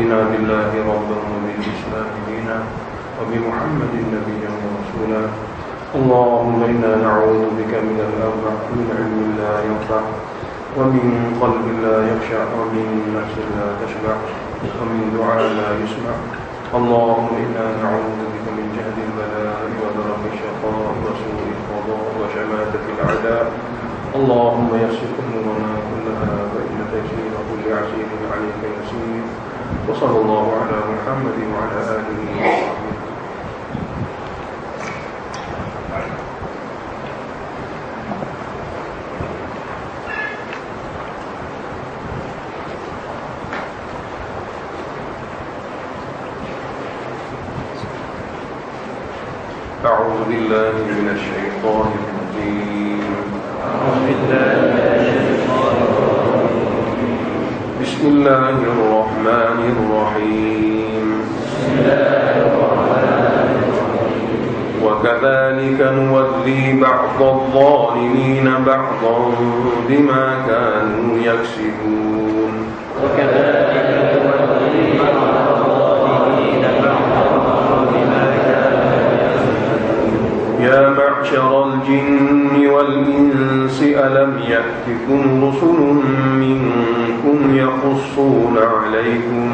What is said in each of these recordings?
رضينا بالله ربا وبالإسلام دينا وبمحمد نبيا ورسولا اللهم إنا نعوذ بك من الأربع من علم لا ينفع ومن قلب لا يخشع ومن نفس لا تشبع ومن دعاء لا يسمع اللهم إنا نعوذ بك من جهد البلاء ودرك الشقاء وسوء القضاء وشماتة الأعداء اللهم يسر أمورنا كلها فإن تيسير كل عسير عليك يسير وصلى الله على محمد وعلى آله وصحبه. أعوذ بالله من الشيطان الرجيم. بسم الله الرحمن الرحيم. وكذلك نولي بعض الظالمين بعضا بما كانوا يكسبون. يا معشر الجن والإنس ألم يأتكم رسل منكم يقصون عليكم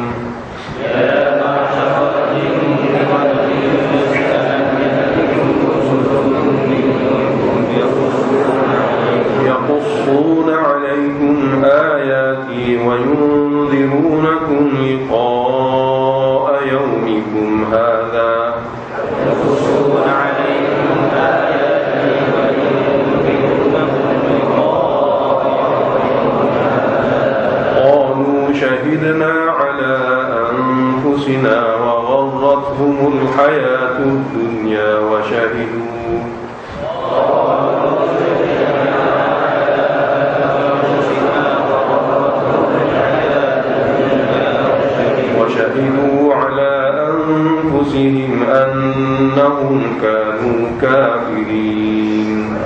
يقصون عليكم آياتي وينذرونكم لقاء يومكم هذا شهدنا على أنفسنا وغرتهم الحياة الدنيا وشهدوا على أنفسهم أنهم كانوا كافرين.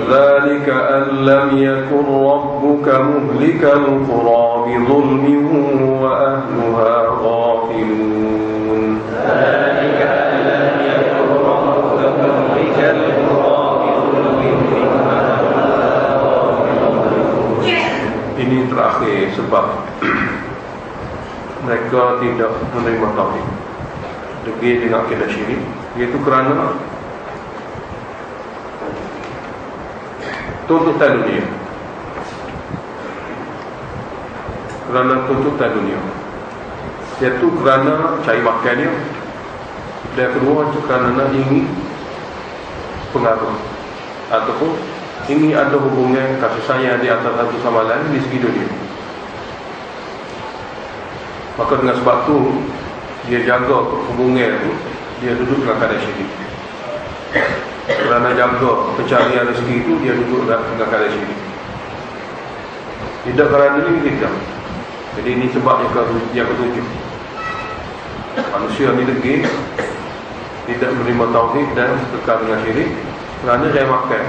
ذلك أن لم يكن ربك مهلك القرى بظلم وأهلها غافلون. ذلك أن لم يكن ربك مهلك القرى بظلم وأهلها غافلون. Ini terakhir sebab mereka tidak menerima tauhid, degil dengan akidah syirik, iaitu kerana tuntutan dunia. Kerana tuntutan dunia, iaitu kerana cari makan dia. Dan kedua itu kerana ingin pengaruh ataupun ingin ada hubungan kasih sayang di antara satu sama lain di segi dunia. Maka dengan sebab tu dia jaga hubungan itu, dia duduk dalam keadaan syirik. Kerana jaga pencarian rezeki itu, dia duduk dalam keadaan syirik. Tidak kerana ini kita. Jadi ini sebab yang ketujuh. Manusia ni degil, tidak menerima tauhid dan kekal dengan syirik kerana dia makan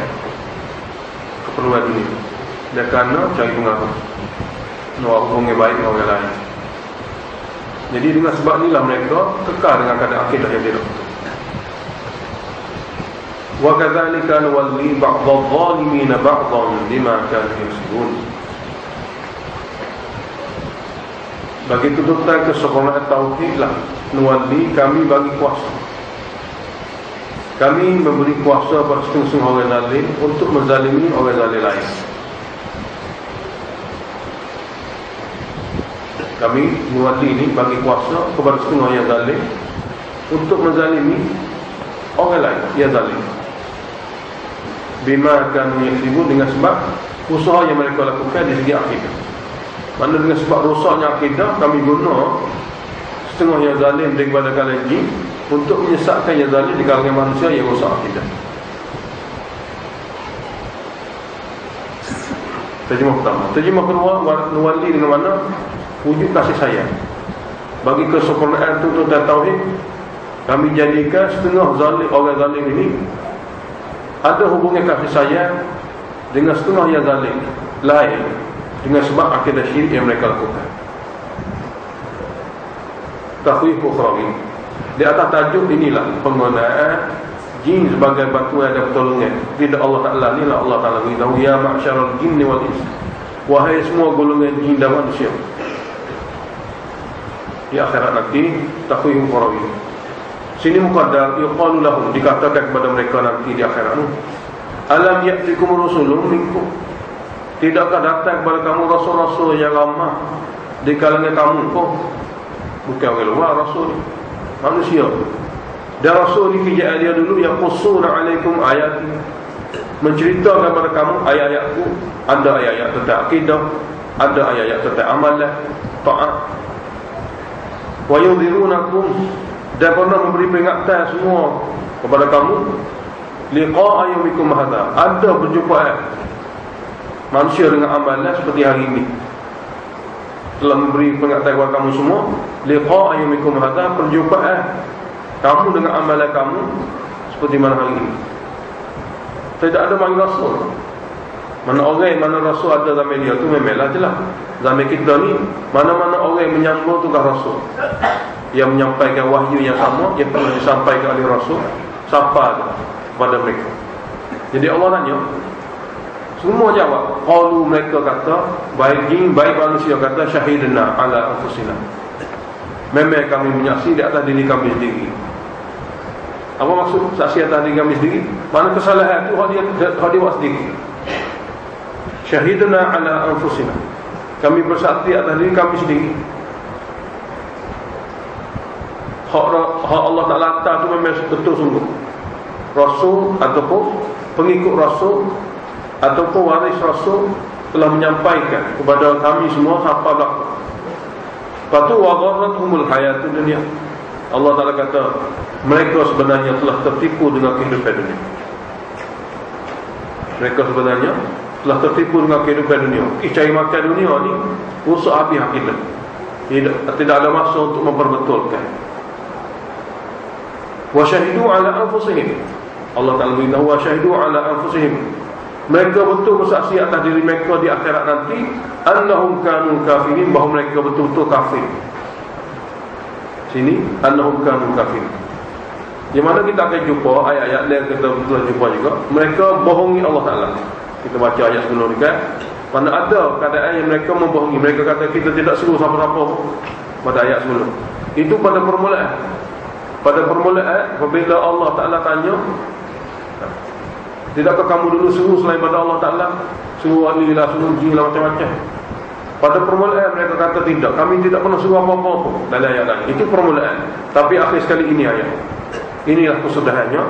keperluan dunia, dan kerana cari pengaruh, nak hubungan baik dengan orang lain. Jadi dengan sebab inilah mereka kekal dengan keadaan akidah yang tidak betul. وَكَذَلِكَ نُوَلِّي بَعْضَ الظَّالِمِينَ بَعْضًا بِمَا كَانُوا يَكْسِبُونَ. Bagi tuntutan kesempurnaan tauhidlah nuwali, kami bagi kuasa. Kami memberi kuasa pada setengah-setengah orang zalim untuk menzalimi orang zalim lain. Kami nuwali ini bagi kuasa kepada setengah yang zalim untuk menzalimi orang lain yang zalim. Bima kanu yaksibun, dengan sebab usaha yang mereka lakukan di segi akidah. Mana dengan sebab rosaknya akidah, kami guna setengah yang zalim daripada kalangan jin untuk menyesatkan yang zalim di kalangan manusia yang rosak akidah. Terjemah pertama. Terjemah kedua, nuwali dengan mana? Wujud kasih sayang. Bagi kesempurnaan tuntutan tauhid, kami jadikan setengah zalim, orang zalim ini ada hubungan kasih sayang dengan setengah yang zalim lain dengan sebab akidah syirik yang mereka lakukan. Takhwif ukhrawi. Di atas tajuk inilah penggunaan jin sebagai bantuan dan pertolongan. Tidak Allah Ta'ala ni lah Allah Ta'ala beritahu, ya ma'syaral jinni wal ins, wahai semua golongan jin dan manusia. Di akhirat nanti takhwif ukhrawi. Sini muqaddar yuqalu lahum, dikatakan kepada mereka nanti di akhirat, alam ya'tikum rusulun minkum, tidakkah datang kepada kamu rasul-rasul yang ramah di kalangan kamu? Bukan orang luar, rasul manusia. Dan rasul ni kerjaan dia dulu yang qussuna alaikum ayati, menceritakan kepada kamu ayat-ayatku. Ada ayat-ayat tentang akidah, ada ayat-ayat tentang amalan, taat. Wa yudhirunakum, dan pernah memberi peringatan semua kepada kamu, liqa'a yaumikum hadha, ada perjumpaan manusia dengan amalan seperti hari ini. Telah memberi peringatan kepada kamu semua, liqa'a yaumikum hadha, perjumpaan kamu dengan amalan kamu seperti mana hari ini. Tidak ada manggil rasul. Mana orang, mana rasul ada zaman dia tu memanglah jelas. Zaman kita ni mana-mana orang yang menyambung tugas rasul, yang menyampaikan wahyu yang sama yang perlu disampaikan oleh rasul, siapa kepada mereka. Jadi Allah tanya, semua jawab. Qalu, mereka kata, baik jin baik manusia kata, syahidna ala anfusina, memang kami menyaksi di atas diri kami sendiri. Apa maksud saksi atas diri kami sendiri? Mana kesalahan itu hak dia buat sendiri. Syahidna ala anfusina, kami bersaksi atas diri kami sendiri. Hak Allah Ta'ala tu memang betul sungguh. Rasul ataupun pengikut Rasul ataupun waris Rasul telah menyampaikan kepada kami semua apa berlaku. Lepas tu wa gharrathumul hayatud dunya, Allah Ta'ala kata mereka sebenarnya telah tertipu dengan kehidupan dunia. Mereka sebenarnya telah tertipu dengan kehidupan dunia. Cari makan dunia ni rusak habis akidah. Tidak ada masa untuk memperbetulkan. Wa syahidu ala anfusihim, Allah Ta'ala beritahu, wa syahidu ala anfusihim, mereka betul bersaksi atas diri mereka di akhirat nanti, annahum kanu kafirin, bahawa mereka betul-betul kafir. Sini annahum kanu kafirin, di mana kita akan jumpa ayat-ayat lain, kita betul jumpa juga mereka bohongi Allah Ta'ala. Kita baca ayat sebelum ni kan, mana ada keadaan yang mereka membohongi. Mereka kata kita tidak seru siapa-siapa pada ayat sebelum. Itu pada permulaan. Pada permulaan, apabila Allah Ta'ala tanya, tidakkah kamu dulu seru selain pada Allah Ta'ala? Seru wali lah, seru jin lah, macam-macam. Pada permulaan mereka kata tidak, kami tidak pernah seru apa-apa pun dalam ayat lain. Itu permulaan. Tapi akhir sekali ini ayat, inilah kesudahannya,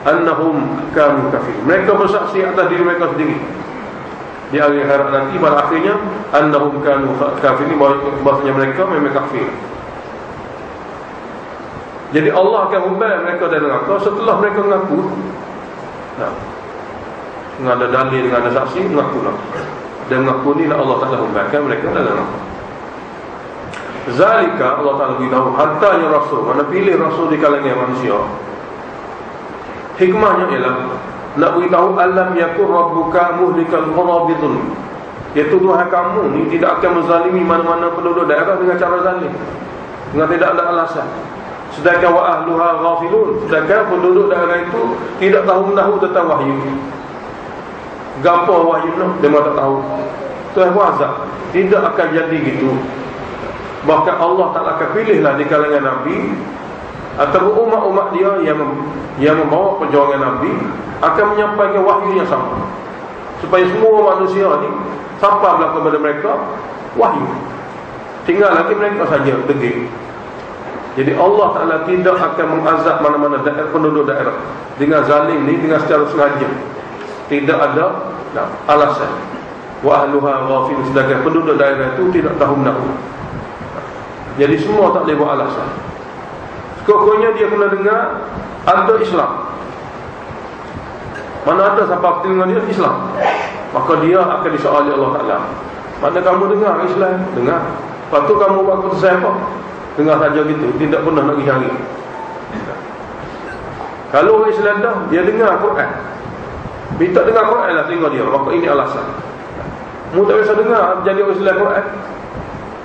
annahum kanu kafir, mereka bersaksi atas diri mereka sendiri di akhirat nanti. Pada akhirnya annahum kanu kafir, bahasanya mereka memang kafir. Jadi Allah akan membayar mereka dari neraka setelah mereka mengaku. Dengan ada dalil, dengan ada saksi, mengakulah. Dan mengaku ni Allah Ta'ala membayarkan mereka dari neraka. Zalika, Allah Ta'ala beritahu, hartanya Rasul, mana pilih Rasul di kalangan manusia. Hikmahnya ialah nak beritahu, alam yakun rabbuka muhlikal qura bidhulm, iaitu Tuhan kamu ni tidak akan menzalimi mana-mana penduduk daerah dengan cara zalim, dengan tidak ada alasan. Sedangkan wa ahluha ghafilun, sedangkan penduduk daerah itu tidak tahu tentang wahyu. Gapo wahyu tu dia tak tahu. Tuhan azab, tidak akan jadi gitu. Bahkan Allah Ta'ala akan pilihlah di kalangan Nabi atau umat-umat dia yang membawa perjuangan Nabi, akan menyampaikan wahyu yang sama, supaya semua manusia ni sampai berlaku kepada mereka wahyu. Tinggal lagi mereka saja degil. Jadi Allah Ta'ala tidak akan mengazab mana-mana penduduk daerah dengan zalim ni, dengan secara sengaja. Tidak ada alasan. Wa ahluha ghafil, sedangkan penduduk daerah itu tidak tahu menahu. Jadi semua tak boleh buat alasan. Pokoknya dia kena dengar ada Islam. Mana ada siapa dengan dia Islam, maka dia akan disoali Allah Ta'ala. Mana kamu dengar Islam? Dengar. Lepas tu kamu buat keputusan apa? Dengar saja gitu, tidak pernah nak pergi cari. Kalau orang Islam dah, dia dengar Quran, Minta dengar Quran lah telinga dia. Maka ini alasan. Mu tak biasa dengar jadi orang Islam Quran.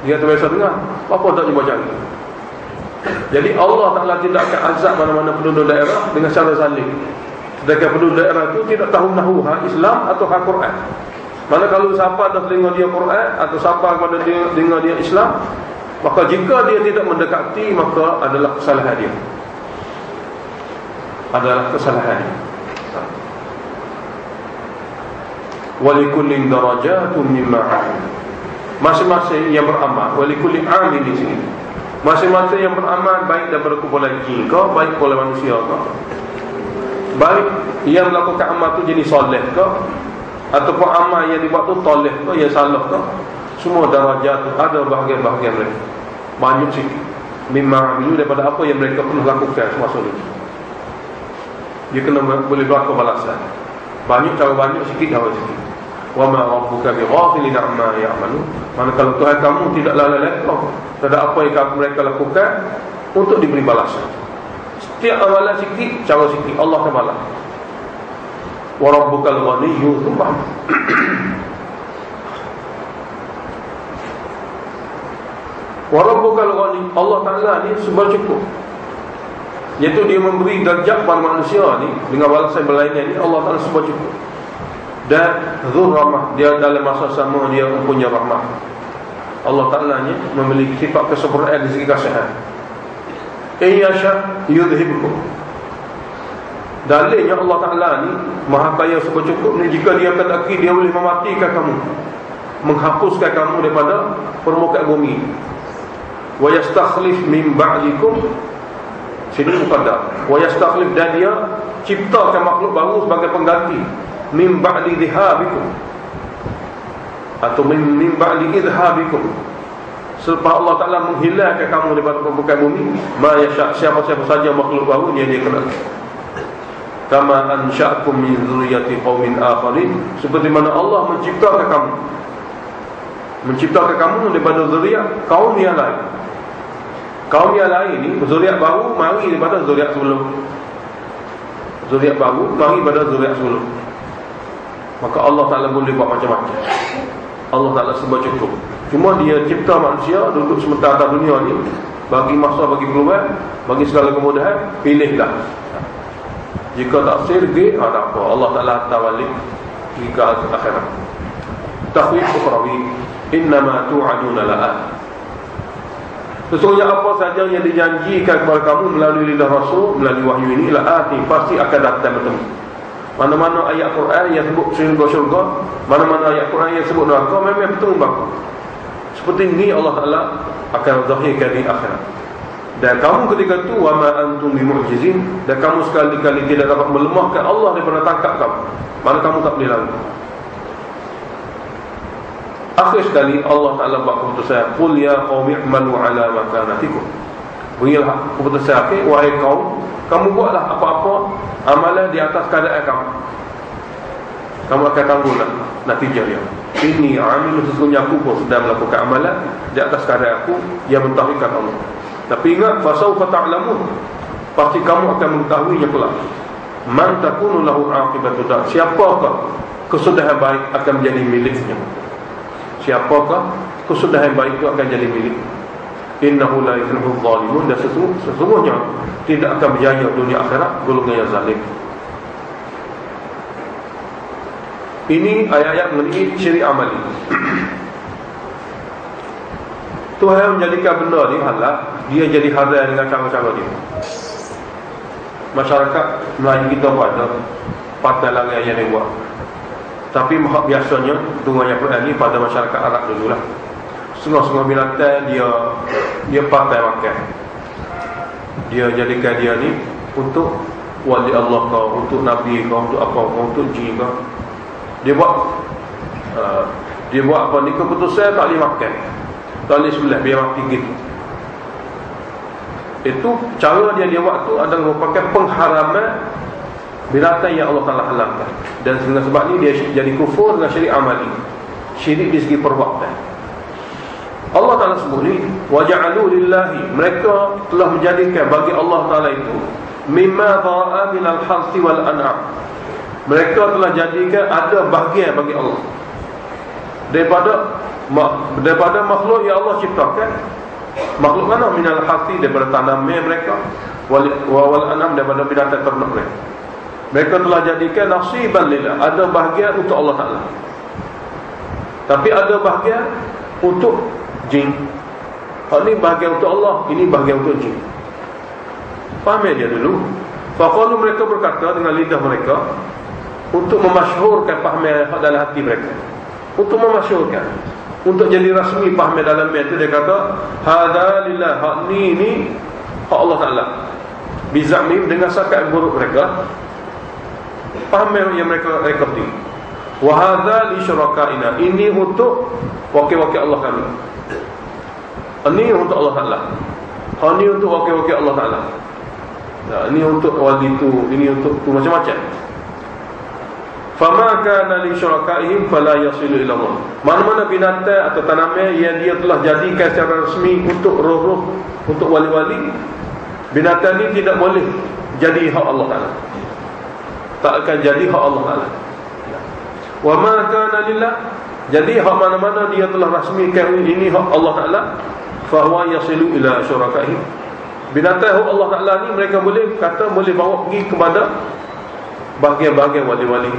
Dia tak biasa dengar. Apa tak cuba cari. Jadi Allah Ta'ala tidak akan azab mana-mana penduduk daerah dengan cara zalim. Sedangkan penduduk daerah itu tidak tahu nahu hak Islam atau hak Quran. Mana kalau siapa dah telinga dia Quran atau siapa kepada dia dengar dia Islam, maka jika dia tidak mendekati, maka adalah kesalahan dia. Adalah kesalahan dia. Walikullin darajatun mimma 'amil. Masing-masing yang beramal, walikulli 'amil di sini. Masing-masing yang beramal baik daripada kumpulan jin ke, baik kumpulan manusia ke, baik yang melakukan amal tu jenis soleh ke, ataupun amal yang dibuat tu toleh ke, yang salah ke, semua darajat tu ada bahagian-bahagian mereka. Banyak sikit mimma 'amilu daripada apa yang mereka pernah lakukan semasa ini. Dia kena boleh berlaku balasan. Banyak cara banyak, sikit cara sikit. Wa ma rabbuka bighafilin amma ya'malun. Manakala Tuhan kamu tidaklah lalai terhadap apa yang mereka lakukan untuk diberi balasan. Setiap amalan sikit, cara sikit, Allah akan balas. Wa rabbukal ghaniyyu subhanahu. Wa rabbukal ghani, Allah Ta'ala ni sebab cukup. Iaitu dia memberi darjat kepada manusia ni dengan balasan berlainan ni, Allah Ta'ala sebab cukup. Dan Dzul Rahmah, dia dalam masa sama dia mempunyai rahmat. Allah Ta'ala ni memiliki sifat kesempurnaan dari segi kasihan. Iyasha yudhibkum. Dalilnya Allah Ta'ala ni Maha Kaya sebab cukup ni, jika dia kendaki dia boleh mematikan kamu, menghapuskan kamu daripada permukaan bumi. Wa yastakhlif min ba'dikum, sini muqaddar. Wa yastakhlif, dan dia ciptakan makhluk baru sebagai pengganti. Min ba'di dhihabikum, atau min ba'di idhabikum, selepas Allah Ta'ala menghilangkan kamu daripada permukaan bumi. Ma yasha', siapa-siapa saja makhluk baru dia kena. Kama ansha'akum min dzurriyyati qaumin akharin, seperti mana Allah menciptakan kamu daripada zuriat kaum yang lain. Kaum yang lain ni zuriat baru mari daripada zuriat sebelum. Zuriat baru mari daripada zuriat sebelum. Maka Allah Ta'ala boleh buat macam-macam. Allah Ta'ala sebab cukup. Cuma dia cipta manusia duduk sementara atas dunia ni, bagi masa, bagi peluang, bagi segala kemudahan, pilihlah. Jika tak sergi, tak apa, Allah Ta'ala hantar balik jika akhirat. Takhwif ukhrawi, innama tu'aduna la'at. Sesungguhnya apa saja yang dijanjikan kepada kamu melalui lidah Rasul, melalui wahyu ini, la'ati, pasti akan datang bertemu. Mana-mana ayat Quran yang sebut syurga, mana-mana ayat Quran yang sebut neraka, memang betul berlaku. Seperti ini Allah Ta'ala akan zahirkan di akhirat. Dan kamu ketika itu, wa ma antum bimu'jizin, dan kamu sekali-kali tidak dapat melemahkan Allah daripada tangkap kamu. Mana kamu tak boleh lalu. Akhir sekali Allah Ta'ala buat keputusan, qul ya qaumi i'malu ala makanatikum. Berilah keputusan akhir, wahai kaum, kamu buatlah apa-apa amalan di atas keadaan kamu. Kamu akan tangguhlah natijah dia. Ini amil, sesungguhnya aku pun sedang melakukan amalan di atas keadaan aku yang mentauhidkan Allah. Tapi ingat, fasawfa ta'lamun, pasti kamu akan mengetahuinya kelak. Man takunu lahu aqibatu dar, siapakah kesudahan baik akan menjadi miliknya. Siapakah kesudahan baik itu akan jadi milik. Innahu la yuflihul zalimun, dan sesungguhnya tidak akan berjaya dunia akhirat golongan yang zalim. Ini ayat-ayat mengenai syirik amali. Tuhan menjadikan benda ni halal, dia jadi halal dengan cara-cara dia. Masyarakat Melayu kita pun ada pakai larangan yang dia buat. Tapi biasanya dengan yang Quran ni pada masyarakat Arab dululah. Semua binatang dia pakai makan. Dia jadikan dia ni untuk wali Allah kau, untuk Nabi kau, untuk apa kau, untuk jin kau. Dia buat apa ni, keputusan tak boleh makan, tak boleh sebelah, biar mati gitu. Itu cara dia buat tu adalah merupakan pengharaman binatang yang Allah Ta'ala halalkan. Dan dengan sebab ni dia jadi kufur dengan syirik amali, syirik di segi perbuatan. Allah Ta'ala sebut ni, waja'alu lillahi, mereka telah menjadikan bagi Allah Ta'ala itu mimma dha'a minal harsi wal an'am, Mereka telah jadikan ada bahagian bagi Allah daripada makhluk yang Allah ciptakan. Makhluk mana? Minal hati, daripada tanamnya mereka, wal anam, daripada binatang ternak mereka. Mereka telah jadikan nasiban lillah, ada bahagian untuk Allah Ta'ala. Tapi ada bahagian untuk jin. Hak ni bahagian untuk Allah, ini bahagian untuk jin. Faham dia dulu. Faqalu, mereka berkata dengan lidah mereka untuk memasyhurkan pahaman hak dalam hati mereka, untuk memasyhurkan, untuk jadi rasmi pahaman dalam itu. Dia kata hadza lillah, hak ni hak Allah Ta'ala. Bizamim, dengan sakat buruk mereka, pahaman yang mereka rekodi. Wa hadza li syurakaina, ini untuk wakil-wakil Allah kami. Ini untuk Allah Ta'ala. Ini untuk wakil-wakil Allah Ta'ala. Ini untuk wali tu, ini untuk tu, macam-macam. Fama kana li syurakaihim fala yasilu ila Allah. Mana-mana binatang atau tanaman yang dia telah jadikan secara resmi untuk roh-roh, untuk wali-wali, binatang ini tidak boleh jadi hak Allah Ta'ala. Tak akan jadi hak Allah Ta'ala. Wa ma kana lillah, jadi hak mana-mana dia telah rasmikan ini hak Allah Ta'ala, fa huwa yasilu ila syurakaihim. Binatang hak Allah Ta'ala ni mereka boleh kata, boleh bawa pergi kepada bahagian-bahagian wali-wali.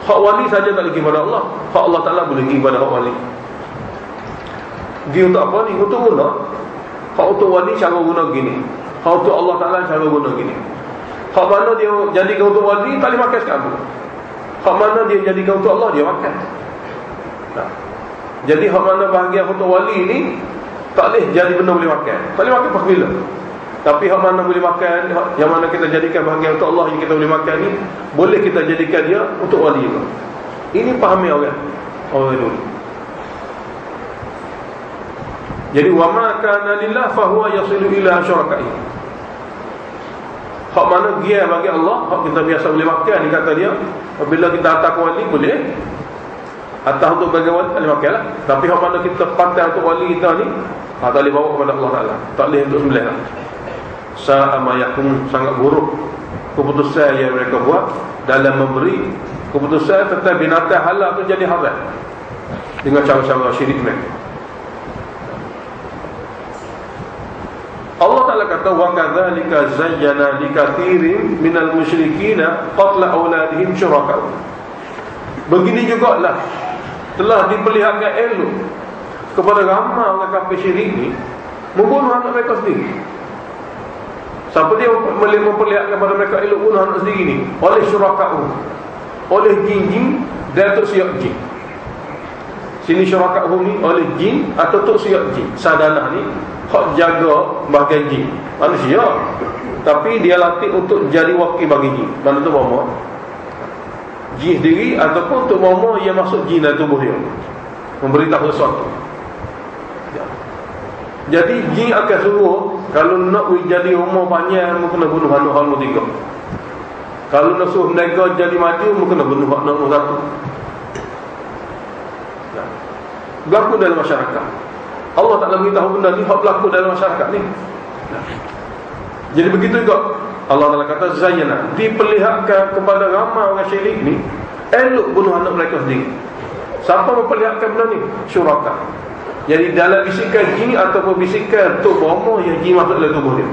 Hak wali saja tak pergi kepada Allah, hak Allah Ta'ala boleh pergi kepada hak wali. Pergi untuk apa ni? Untuk guna. Hak untuk wali cara guna gini, hak untuk Allah Ta'ala cara guna gini. Hak mana dia jadikan untuk wali, tak boleh makan sekarang. Hak mana dia jadikan untuk Allah, dia makan. Jadi hak mana bahagian untuk wali ni tak boleh jadi benda boleh makan. Tak boleh makan pas bila. Tapi hak mana boleh makan, yang mana kita jadikan bahagian untuk Allah yang kita boleh makan ni, boleh kita jadikan dia untuk wali juga. Ini pahami orang dulu. Jadi wa ma kana lillah fa huwa yasilu ila syuraka'i. Hak mana dia bagi Allah, hak kita biasa boleh makan ni, kata dia. Apabila kita hantar ke wali boleh, atas untuk bagi wali tak boleh makan lah. Tapi hak mana kita patah untuk wali kita ni, tak boleh bawa kepada Allah Ta'ala, tak boleh untuk sembelih lah. Sa'ama yakum, sangat buruk keputusan yang mereka buat dalam memberi keputusan tentang binatang halal tu jadi haram dengan cara-cara syirik mereka. Allah Ta'ala kata wa kadzalika zayyana likathirin minal musyrikina qatla auladihim syuraka. Begini jugalah telah diperlihatkan elok kepada ramai orang kafir syirik ni membunuh anak mereka sendiri. Siapa dia boleh memperlihatkan kepada mereka elok bunuh anak sendiri ni? Oleh syuraka'u, oleh jin-jin dan tok siap jin. Sini syuraka'u ni oleh jin atau tok siap jin. Sadanah ni hak jaga bahagian jin manusia, tapi dia latih untuk jadi wakil bagi jin. Mana tu mama jin sendiri ataupun untuk mama yang masuk jin dalam tubuh dia, memberitahu sesuatu. Jadi jin akan suruh, kalau nak jadi umur panjang, mu kena bunuh anak hal tiga. Kalau nak suruh mereka jadi maju, mu kena bunuh anak satu. Berlaku dalam masyarakat. Allah tak nak beritahu benda ni, hak berlaku dalam masyarakat ni. Jadi begitu juga Allah Ta'ala kata zayyana, diperlihatkan kepada ramai orang syirik ni elok bunuh anak mereka sendiri. Siapa memperlihatkan benda ni? Syuraka. Jadi dalam bisikan jin ataupun bisikan tok bomoh yang jin masuk dalam tubuh dia.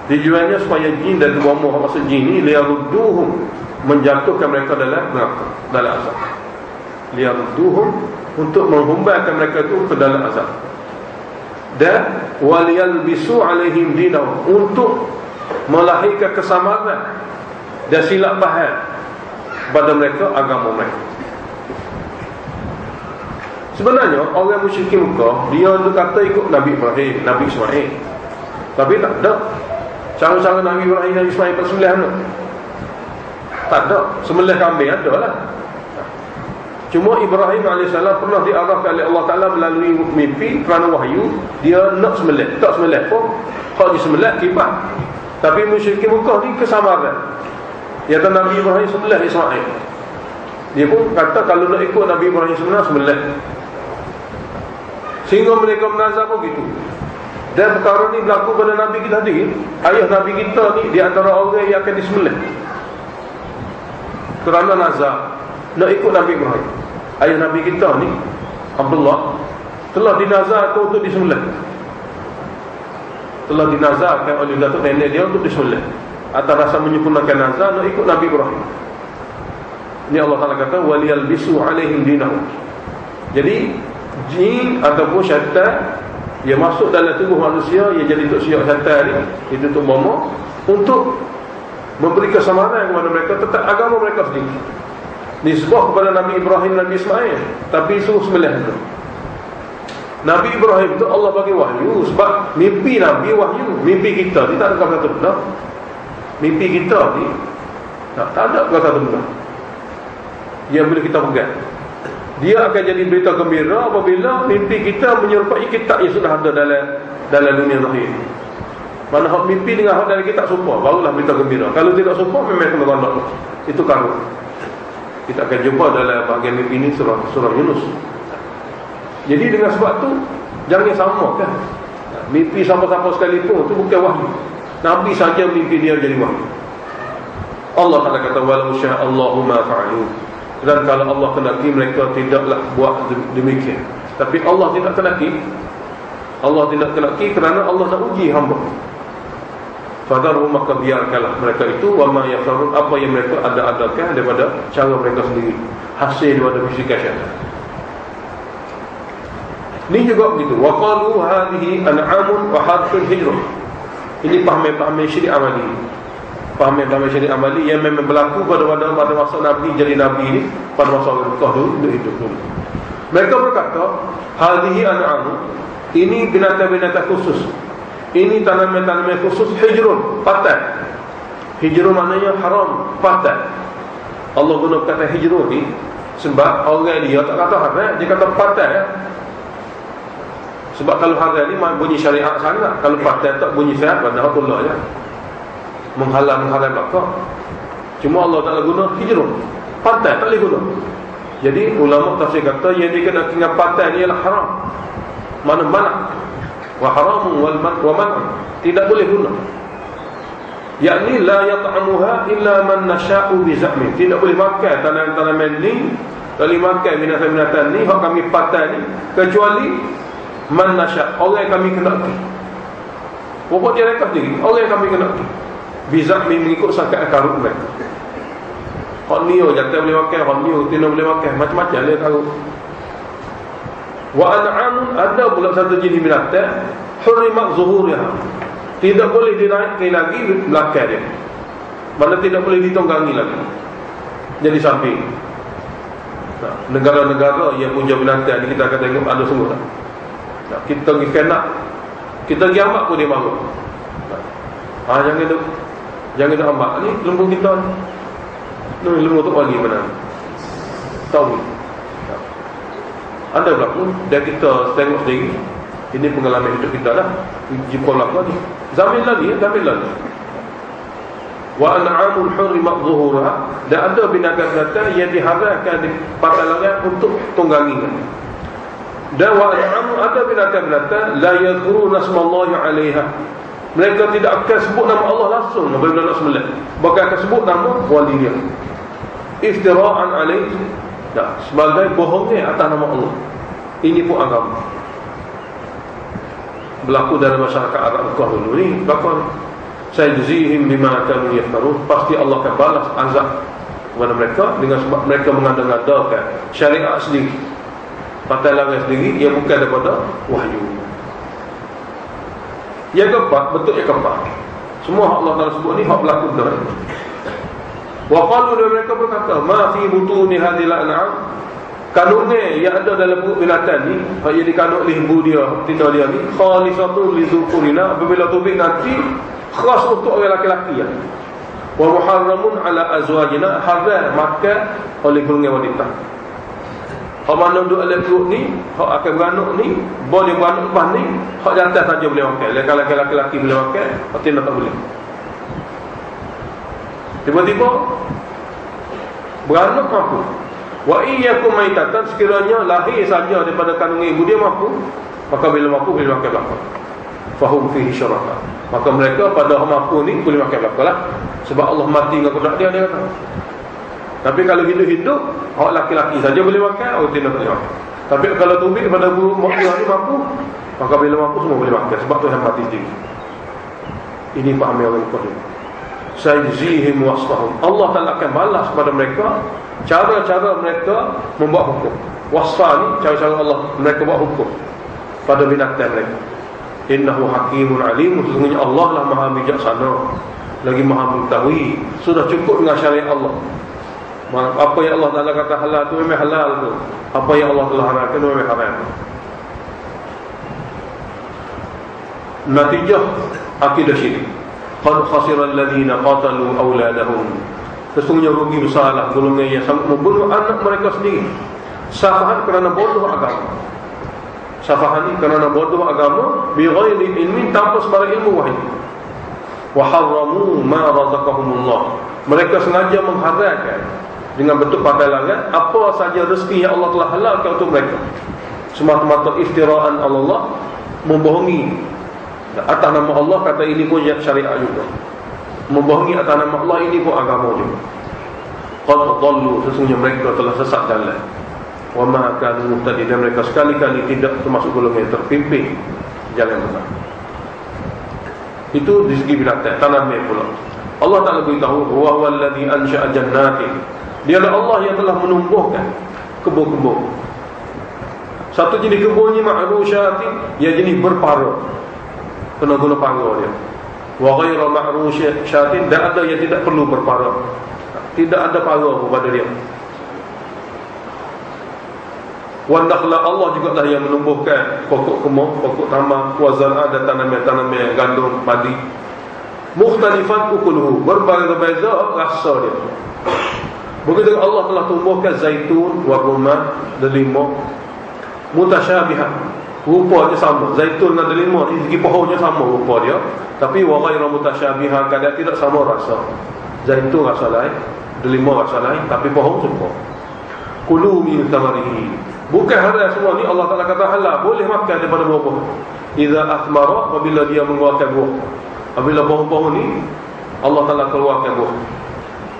Tujuannya supaya jin dan tok bomoh masuk jin ni liyarudduhum, menjatuhkan mereka dalam neraka, dalam azab. Liyarudduhum, untuk menghumbarkan mereka itu ke dalam azab. Dan waliyalbisu alaihim dinahum, untuk melahirkan kesamaran dan silap faham pada mereka agama mereka. Sebenarnya orang musyrikin Mekah, dia tu kata ikut Nabi Ibrahim, Nabi Ismail. Tapi tak ada cara-cara Nabi Ibrahim dan Ismail bersembelih anak. Tak ada. Sembelih kambing ada lah. Cuma Ibrahim AS pernah diarahkan oleh Allah Ta'ala melalui mimpi kerana wahyu, dia nak sembelih. Tak sembelih pun, kalau disembelih kibat. Tapi musyrikin Mekah ni kesamaran. Dia kata Nabi Ibrahim sembelih Ismail. Dia pun kata kalau nak ikut Nabi Ibrahim sembelih. Sehingga mereka menazar pun gitu. Dan perkara ni berlaku pada Nabi kita tadi. Ayah Nabi kita ni di antara orang yang akan disembelih. kerana nazar nak ikut Nabi Ibrahim. Ayah Nabi kita ni Abdullah telah dinazarkan untuk disembelih. Telah dinazarkan oleh datuk nenek dia untuk disembelih. Atas rasa menyempurnakan nazar nak ikut Nabi Ibrahim. Ini Allah Ta'ala kata waliyalbisu alaihim dinahum. Jadi jin ataupun syaitan dia masuk dalam tubuh manusia, dia jadi tok siap syaitan ni, itu tok momok untuk memberi kesamaran kepada mereka tetap agama mereka sendiri. Nisbah kepada Nabi Ibrahim, Nabi Ismail, tapi suruh sembelih itu. Nabi Ibrahim itu Allah bagi wahyu sebab mimpi Nabi wahyu. Mimpi kita ni tak ada kata benar. Mimpi kita ni tak ada kata benar. Yang boleh kita pegang. Dia akan jadi berita gembira apabila mimpi kita menyerupai kitab yang sudah ada dalam dunia zahir. Mana hak mimpi dengan hak dari kitab serupa, barulah berita gembira. Kalau tidak serupa memang kena gondok. Itu karut. Kita akan jumpa dalam bahagian mimpi ini surah Yunus. Jadi dengan sebab tu jangan samakan. Mimpi siapa-siapa sekalipun itu bukan wahyu. Nabi saja mimpi dia jadi wahyu. Allah Ta'ala kata walau syaa Allahu ma fa'alu. Dan kalau Allah kenaki mereka tidaklah buat demikian. Tapi Allah tidak kenaki. Allah tidak kenaki kerana Allah nak uji hamba. Fadaru maka biarkanlah mereka itu wama yaftarun, apa yang mereka ada-adakan daripada cara mereka sendiri, hasil daripada bisikan syaitan. Ini juga begitu. Wa qalu hadhihi an'amun wa hadthun hijrun. Ini pahaman syirik amali. Pahaman syirik amali yang memang berlaku pada masa Nabi jadi Nabi ini, pada masa Mekah dulu, hidup dulu. Mereka berkata hadhihi an'amun, ini binatang-binatang khusus. Ini tanaman-tanaman khusus hijrun, patat. Hijrun maknanya haram, patat. Allah guna kata hijrun ni sebab orang dia tak kata haram, dia kata patat ya. Sebab kalau haram ni bunyi syariat sangat, kalau patat tak bunyi syariat, padahal Allah je. Menghalang belakang. Cuma Allah Ta'ala guna hijrun, patat tak boleh guna. Jadi ulama tafsir kata yang dikena dengan patat ni ialah haram. Mana-mana wa haramun wa man tidak boleh guna, yakni la yat'amuha illa man nasha'u bi za'min. Tidak boleh makan tanaman ni, boleh makan binatang-binatang ni hak kami patai ni, kecuali man nasha', orang yang kami kenaki. Pokok dia rekah sendiri, orang yang kami kenaki bi za'min, mengikut sangkaan karut mereka. Hak ni jantan boleh makan, hak ni tina boleh makan, macam-macam dia karut. Wa an'amun, ada pula satu jenis binatang hurimat zuhuriha, tidak boleh dinaikkan lagi belakang dia, mana tidak boleh ditunggangi lagi, jadi samping. Negara-negara yang punya binatang ni kita akan tengok ada semua tak? Kita pergi kenak, kita pergi ambak pun dia marah. Jangan tu ambak ni lembu kita ni lembu tu wali mana tahu. Ada berlaku dan kita tengok sendiri. Ini pengalaman hidup kita dah. Jumpa berlaku ni zaman lagi. Wa an'amul hurrimat zuhurha, dan ada binatang-binatang yang diharamkan di patalangan untuk tunggangi. Dan wa an'amul, ada binatang-binatang la yadhkuruna smallahi 'alaiha, mereka tidak akan sebut nama Allah langsung apabila nak sembelih, bahkan akan sebut nama wali dia, iftira'an 'alaihi, sebagai bohongnya atas nama Allah. Ini pun agama berlaku dalam masyarakat Arab Mekah dulu ni. Bahkan sayajzihim bima kanu yaftarun, pasti Allah akan balas azab kepada mereka dengan sebab mereka mengada-ngadakan syariat sendiri, patalangan sendiri yang bukan daripada wahyu. Yang keempat, betul yang keempat, semua hak Allah Ta'ala sebut ni hak berlaku dah. Wa qalu, mereka berkata ma fi butuni hadhil an'am, kandungan yang ada dalam perut binatang ni, yang dikandung oleh ibu dia, tina dia ni, khalisatun li dzukurina, apabila tubik nanti khas untuk orang lelaki ya. Wa muharramun ala azwajina, haram makan oleh golongan wanita. Hak mana duduk dalam perut ni, hak akan beranak ni, boleh beranak lepas ni, hak jantan saja boleh makan. Kalau lelaki boleh makan, hak tina tak boleh. Tiba-tiba beranak mampu. Wa iyyakum maitatan, sekiranya lahir saja daripada kandungan ibu dia mampu, maka bila mampu boleh makan belaka. Fahum fihi syuraka, maka mereka pada mampu ni boleh makan belaka lah. Sebab Allah mati dengan kudrat dia kata. Tapi kalau hidup-hidup, awak laki-laki saja boleh makan, awak tidak boleh makan. Tapi kalau tubik pada buah ni mampu, maka bila mampu semua boleh makan. Sebab tu yang mati tinggi. Ini pahami orang Qur'an. Sayjihim wasfahum. Allah Ta'ala akan balas kepada mereka cara-cara mereka membuat hukum. Wasfah ni cara-cara Allah mereka buat hukum pada binatang mereka. Innahu hakimun alim. Sesungguhnya Allah lah maha bijaksana, lagi maha mengetahui. Sudah cukup dengan syariat Allah. Apa yang Allah Ta'ala kata halal tu memang halal tu. Apa yang Allah telah haramkan tu memang haram. Natijah akidah syirik. Qad khasira alladhina qatalu awladahum. Sesungguhnya rugi besarlah golongan yang sampai membunuh anak mereka sendiri. Safahan kerana bodoh agama. Safahan ini kerana bodoh agama, bi ghairi ilmin, tanpa sebarang ilmu wahyu. Wa harramu ma razaqahumullah. Mereka sengaja mengharamkan dengan bentuk pandai larang apa saja rezeki yang Allah telah halalkan untuk mereka. Semata-mata iftiraan Allah, membohongi atas nama Allah, kata ini pun syariat juga. Membohongi atas nama Allah, ini pun agama juga. Qad dhallu, sesungguhnya mereka telah sesat jalan. Wa ma kanu muhtadin, dan mereka sekali-kali tidak termasuk golongan yang terpimpin jalan benar. Itu di segi binatang, tanamnya pula. Allah Ta'ala beritahu, wa huwa alladhi ansha'a jannatin. Dialah Allah yang telah menumbuhkan kebun-kebun. Satu jenis kebun ni ma'rusyatin, yang jenis berpara, kena guna para dia. Wa ghairu ma'rusyatin, dan ada yang tidak perlu berpara, tidak ada para pada dia. Wa nakhla, Allah juga lah yang menumbuhkan pokok kemah, pokok tamar, wa zar'a, dan tanaman-tanaman gandum, padi. Mukhtalifan ukuluhu, berbeza-beza rasa dia. Begitu Allah telah tumbuhkan zaitun, wa rumman, delima. Mutasyabihan, rupanya sama. Zaitun dan delima ni segi pohonnya sama rupa dia, tapi wa ghairu mutasyabihan, kadang tidak sama rasa. Zaitun rasa lain, delima rasa lain, tapi pohon serupa. Kulu min thamarihi, bukan halal semua ni. Allah Ta'ala kata halal, boleh makan daripada buah-buah. Idza athmara, apabila dia mengeluarkan buah. Apabila pohon-pohon ni Allah Ta'ala keluarkan buah.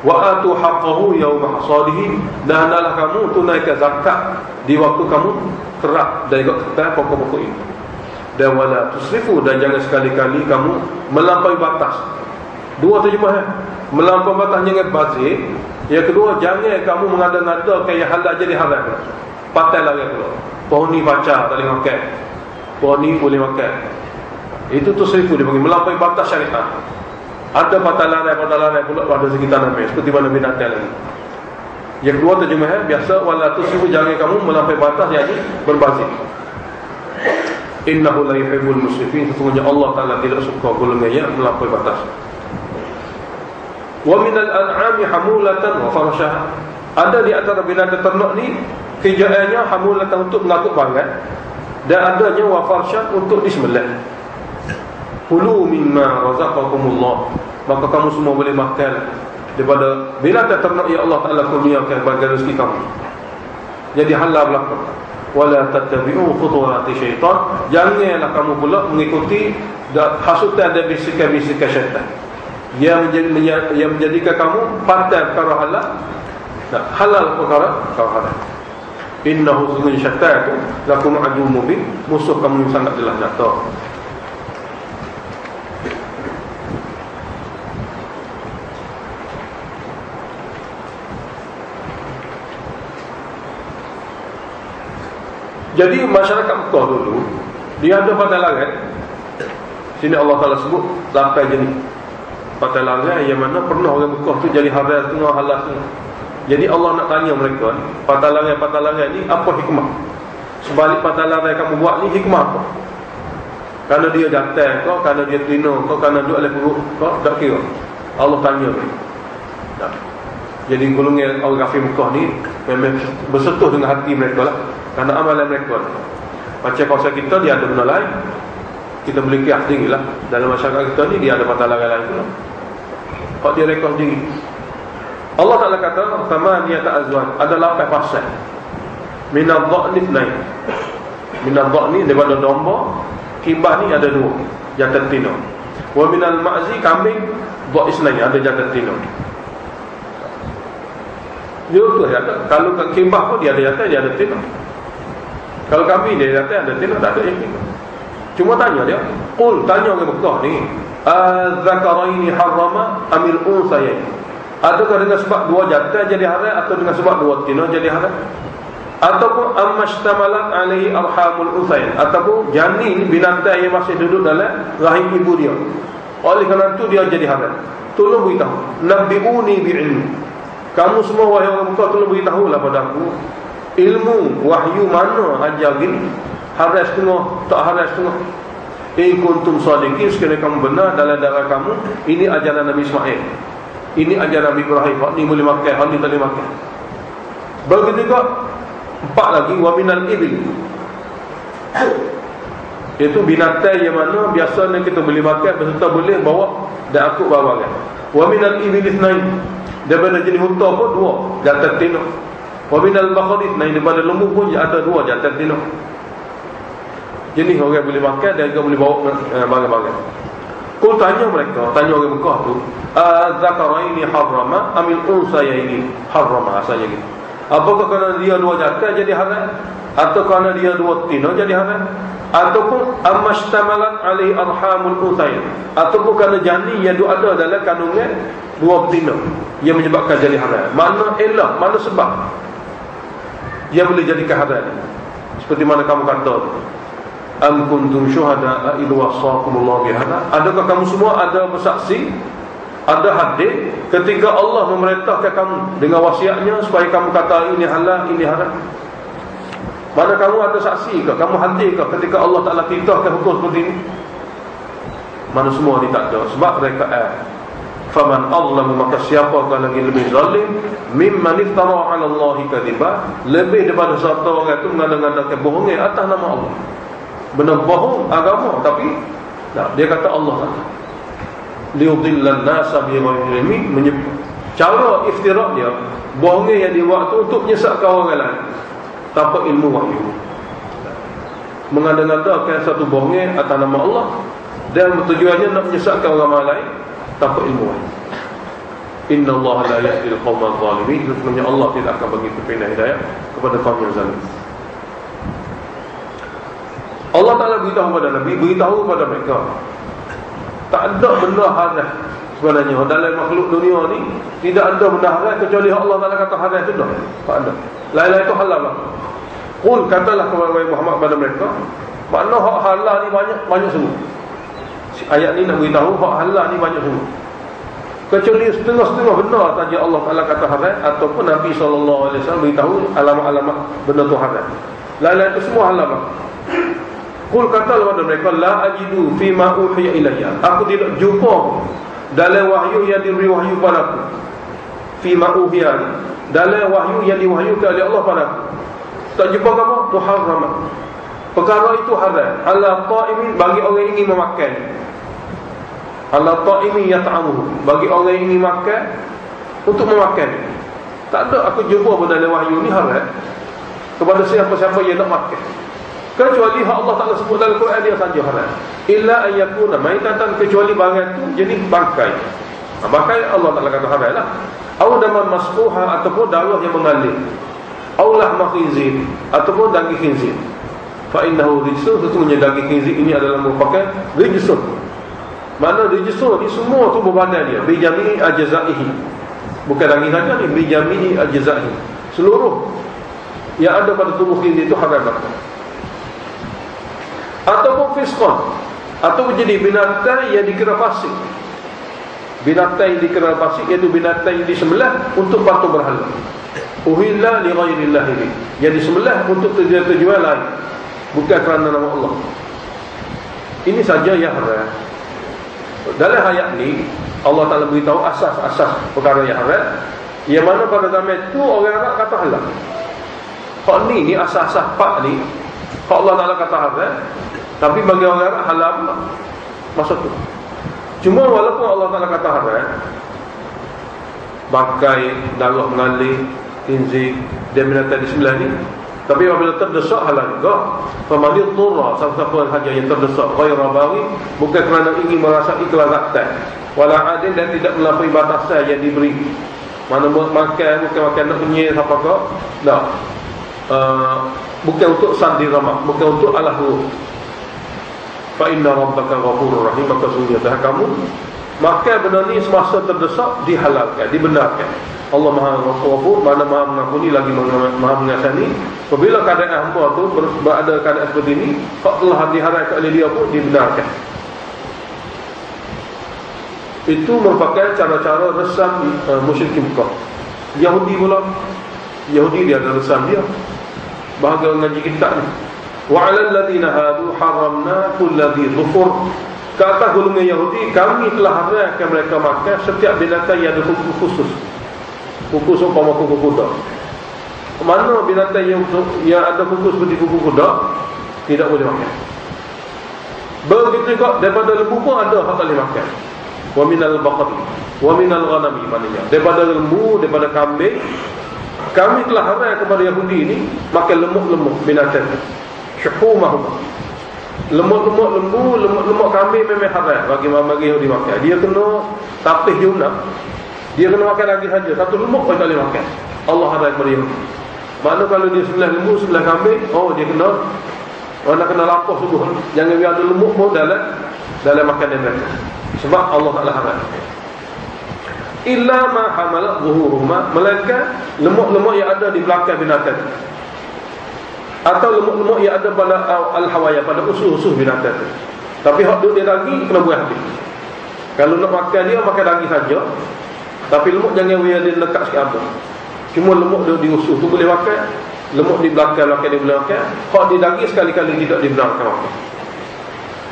Wa atu haqqahu yawma hasadihi, dan hendaklah kamu tunaikan zakat di waktu kamu kerak dari kerak pokok-pokok itu. Dan wala tusrifu, dan jangan sekali-kali kamu melampaui batas. Dua terjemahan. Melampaui batas, jangan bazir. Yang kedua, jangan kamu mengada-ngadakan yang halal jadi haram. Patai lagi pula. Pohon ni baca tak boleh makan, pohon ni boleh makan. Itu tusrifu dia panggil, melampaui batas syariat. Ada patalan pula pada sekitar Nabi, seperti mana binatang lagi. Yang kedua terjemahan biasa, wala tusrifu, jangan kamu melampaui batas yang berbazir. Innahu la yuhibbul musrifin, sesungguhnya Allah Ta'ala tidak suka golongan yang melampaui batas. Wa minal an'ami hamulatan wa farashaha, ada di antara binatang ternak ni kerjaannya hamulatan untuk mengangkut barang, dan adanya wa farashaha untuk disembelih. Kulu mimma razaqakumullah, maka kamu semua boleh makan daripada binatang ternak yang Allah Ta'ala kurniakan bagi rezeki kamu. Jadi halal belaka. Wala tattabi'u khutuwati syaitan, janganlah kamu pula mengikuti hasutan dan bisikan-bisikan syaitan yang menjadikan kamu pandai perkara halal, halal perkara haram. Innahu sesungguhnya syaitan itu lakum aduwwun mubin, musuh kamu sangat jelas nyata. Jadi masyarakat Mekah dulu, dia ada patai larat. Sini Allah Ta'ala sebut 8 jenis patai larat yang mana pernah orang Mekah tu jadi halal tengah halal tengah. Jadi Allah nak tanya mereka, patai larat ni apa hikmah? Sebalik patai larat yang kamu buat ni, hikmah apa? Kerana dia datang kau, kerana dia terina kau, kerana duduk oleh perut kau, tak kira. Allah tanya mereka. Jadi golongan orang kafir Mekah ni memang bersentuh dengan hati mereka lah, kerana amalan mereka. Macam kawasan kita, dia ada benda lain, kita boleh kias sendiri lah. Dalam masyarakat kita ni, dia ada patah lain lain pula, kalau dia rekod sendiri. Allah Ta'ala kata thamaniyata azwaj, ada 8 pasal. Minal dha'ni ithnain, minal dha'ni daripada domba, kimbah ni ada 2, jantan tina. Wa minal ma'zi, kambing, dha'isnain, ada jantan tina. Dia tu ada. Kalau kembah pun dia ada jantan, dia ada tina. Kalau kambing dia jantan ada tina, tak ada yang tina. Cuma tanya dia, qul, tanya orang Mekah ni, az-zakaraini harrama amil unsayain? Adakah dengan sebab dua jantan jadi haram atau dengan sebab dua tina jadi haram? Ataupun ammashtamalat alaihi arhamul unsayain? Ataupun janin binatang yang masih duduk dalam rahim ibu dia, oleh kerana itu dia jadi haram. Tolong beritahu, nabbi'uni bi'ilmi. Kamu semua wahai orang Mekah, tolong beritahulah pada aku ilmu wahyu mana ajar gini, haram setengah, tak haram setengah. In kuntum sadiqin, sekiranya kamu benar dalam darah kamu ini ajaran Nabi Ismail, ini ajaran Nabi Ibrahim, hak ni boleh makan, hak ni tak boleh makan. Begitu juga empat lagi, wa minal ibil, iaitu binatang yang mana biasanya kita boleh makan beserta boleh bawa dan akut barang. Wa minal ibil itsnain, daripada jenis unta pun dua jantan tina. Wa minal baqari itsnain, daripada lembu pun ada dua jantan tina. Jenis orang boleh makan dan juga boleh bawa barang-barang. Kau tanya mereka, tanya orang Mekah tu, az-zakaraini harrama amil unsayaini harrama, asalnya gitu. Apakah kerana dia dua jantan jadi haram, atau kerana dia dua tina jadi haram, ataupun ammashtamalat alaihi arhamul unsayain, ataupun kerana janin yang ada dalam kandungan dua betina yang menyebabkan jadi haram? Mana elah, mana sebab dia boleh jadikan haram? Seperti mana kamu kata tu, am kuntum syuhada idh wasaqakumullahu bihadza? Adakah kamu semua ada bersaksi, ada hadir ketika Allah memerintahkan kamu dengan wasiatnya supaya kamu kata ini halal, ini haram? Mana kamu ada saksi ke, kamu hadir ke ketika Allah Ta'ala titahkan hukum seperti ini? Mana semua ni tak ada. Sebab mereka faman azlamu, maka siapakah lagi lebih zalim mimman iftara 'ala Allahi kadhiba, lebih daripada satu orang itu mengada-ngadakan bohong atas nama Allah. Benar bohong agama, tapi tak, dia kata Allah kata liyudillan nasa bighairi ilmi. Cara iftirak dia, bohong yang dia buat tu untuk menyesatkan orang lain tanpa ilmu wahyu. Mengada-ngadakan satu bohong atas nama Allah dan tujuannya nak menyesatkan orang lain tanpa ilmu wahyu. Innallaha la yahdil qaumal zalimin. Sesungguhnya Allah tidak akan bagi petunjuk hidayah kepada kaum yang zalim. Allah Ta'ala beritahu kepada Nabi, beritahu kepada mereka, tak ada benda haram sebenarnya dalam makhluk dunia ni. Tidak ada benda haram kecuali Allah Ta'ala kata haram itu dah. Tak ada. Lain-lain itu halal lah. Qul, katalah kepada Muhammad kepada mereka, makna hak halal ni banyak sungguh. Ayat ni nak beritahu hak halal ni banyak sungguh. Kecuali setengah-setengah benar saja Allah Ta'ala kata haram, ataupun Nabi SAW beritahu alamat-alamat benda tu haram. Lain-lain itu semua halal lah. Qul, katalah kepada mereka, la ajidu fima uhiya ilayya, aku tidak jumpa dalam wahyu yang diberi wahyu padaku. Fima uhiya, dalam wahyu yang diwahyukan oleh Allah padaku, tak jumpa apa? Muharraman, perkara itu haram, ala ta'imin, bagi orang yang ingin memakan, ala ta'imin yat'amuhu, bagi orang yang ingin makan untuk memakan. Tak ada aku jumpa pun dalam wahyu ni haram kepada siapa-siapa yang nak makan, kecuali hak Allah Ta'ala sebut dalam Quran dia saja haram. Illa ayyakuna maitatan, kecuali barang tu jenis bangkai. Bangkai Allah Ta'ala kata haram lah. Au daman masfuha, ataupun darah yang mengalir. Au lahma khinzir, ataupun daging khinzir. Fa innahu rijsun, sesungguhnya daging khinzir ini adalah merupakan rijsun. Mana rijsun ni semua tubuh badan dia, bi jami'i ajza'ihi. Bukan daging saja ni, bi jami'i ajza'ihi. Seluruh yang ada pada tubuh khinzir itu haram makan. Ataupun fisqan, atau jadi binatang yang dikira fasik. Binatang yang dikira fasik iaitu binatang yang disembelih untuk patung berhala. Uhilla li ghairillah, yang disembelih untuk tujuan lain, bukan kerana nama Allah. Ini saja yang haram. Dalam ayat ni Allah Ta'ala beritahu asas-asas perkara yang haram, yang mana pada zaman itu orang Arab kata halal. Hak ni asas-asas pak ni hak Allah Ta'ala kata haram, tapi bagi orang Arab halal masa tu. Cuma walaupun Allah Ta'ala kata haram, bangkai, darah mengalir, khinzir dan binatang di sebelah ni, tapi apabila terdesak halal juga. Famanil turra, siapa sahaja yang terdesak ghaira baghi, bukan kerana ingin merasai kelazatan, wala adil, dan tidak melampaui batasan yang diberi Mana makan bukan makan nak punya apa kau? Tak. Bukan untuk sandi ramak, bukan untuk alahu. Fa inna rabbaka ghafurur rahim. Maka sungguh Tuhan kamu makan benda ni semasa terdesak dihalalkan, dibenarkan. Allah Maha Ghafur, mana Maha mengampuni lagi Maha mengasihani. Apabila keadaan hamba tu berada keadaan seperti ini, hak telah diharamkan oleh dia pun dibenarkan. Itu merupakan cara-cara resam musyrikin Mekah. Yahudi pula, Yahudi dia ada resam dia. Bahagia ngaji kitab ni. Wa 'alal ladzina hadu haramna kulladzi dhufur. Kata golongan Yahudi, kami telah haramkan mereka makan setiap binatang yang ada kuku khusus. Kuku seumpama kuku kuda. Mana binatang yang ada kuku seperti kuku kuda tidak boleh makan. Begitu juga daripada lembu pun ada hak tak boleh makan. Wa minal baqari wa minal ghanami, maknanya daripada lembu, daripada kambing. Kami telah haram kepada Yahudi ini makan lemuk-lemuk binatang. Syuhumahum. Lemuk-lemuk lembu, lemuk-lemuk kambing memang haram bagi Yahudi makan. Dia kena tapis Yunus. Dia kena makan lagi saja. Satu lemuk pun tak boleh makan. Allah haram kepada Yahudi. Mana kalau dia sebelah lembu, sebelah kambing, oh dia kena lapor sungguh. Jangan biar ada lemuk pun dalam makanan mereka. Sebab Allah Ta'ala haram. Illa ma hamalat zuhuruhuma, melainkan lemuk-lemuk yang ada di belakang binatang, atau lemuk-lemuk yang ada pada al-hawaya, pada usus-usus binatang. Tapi hak duduk dia daging kena buang habis. Kalau nak makan dia, makan daging saja. Tapi lemuk jangan biar dia lekat sikit apa. Cuma lemuk dia di usus tu boleh makan. Lemuk di belakang dia boleh makan. Hak di daging sekali-kali tidak dibenarkan makan.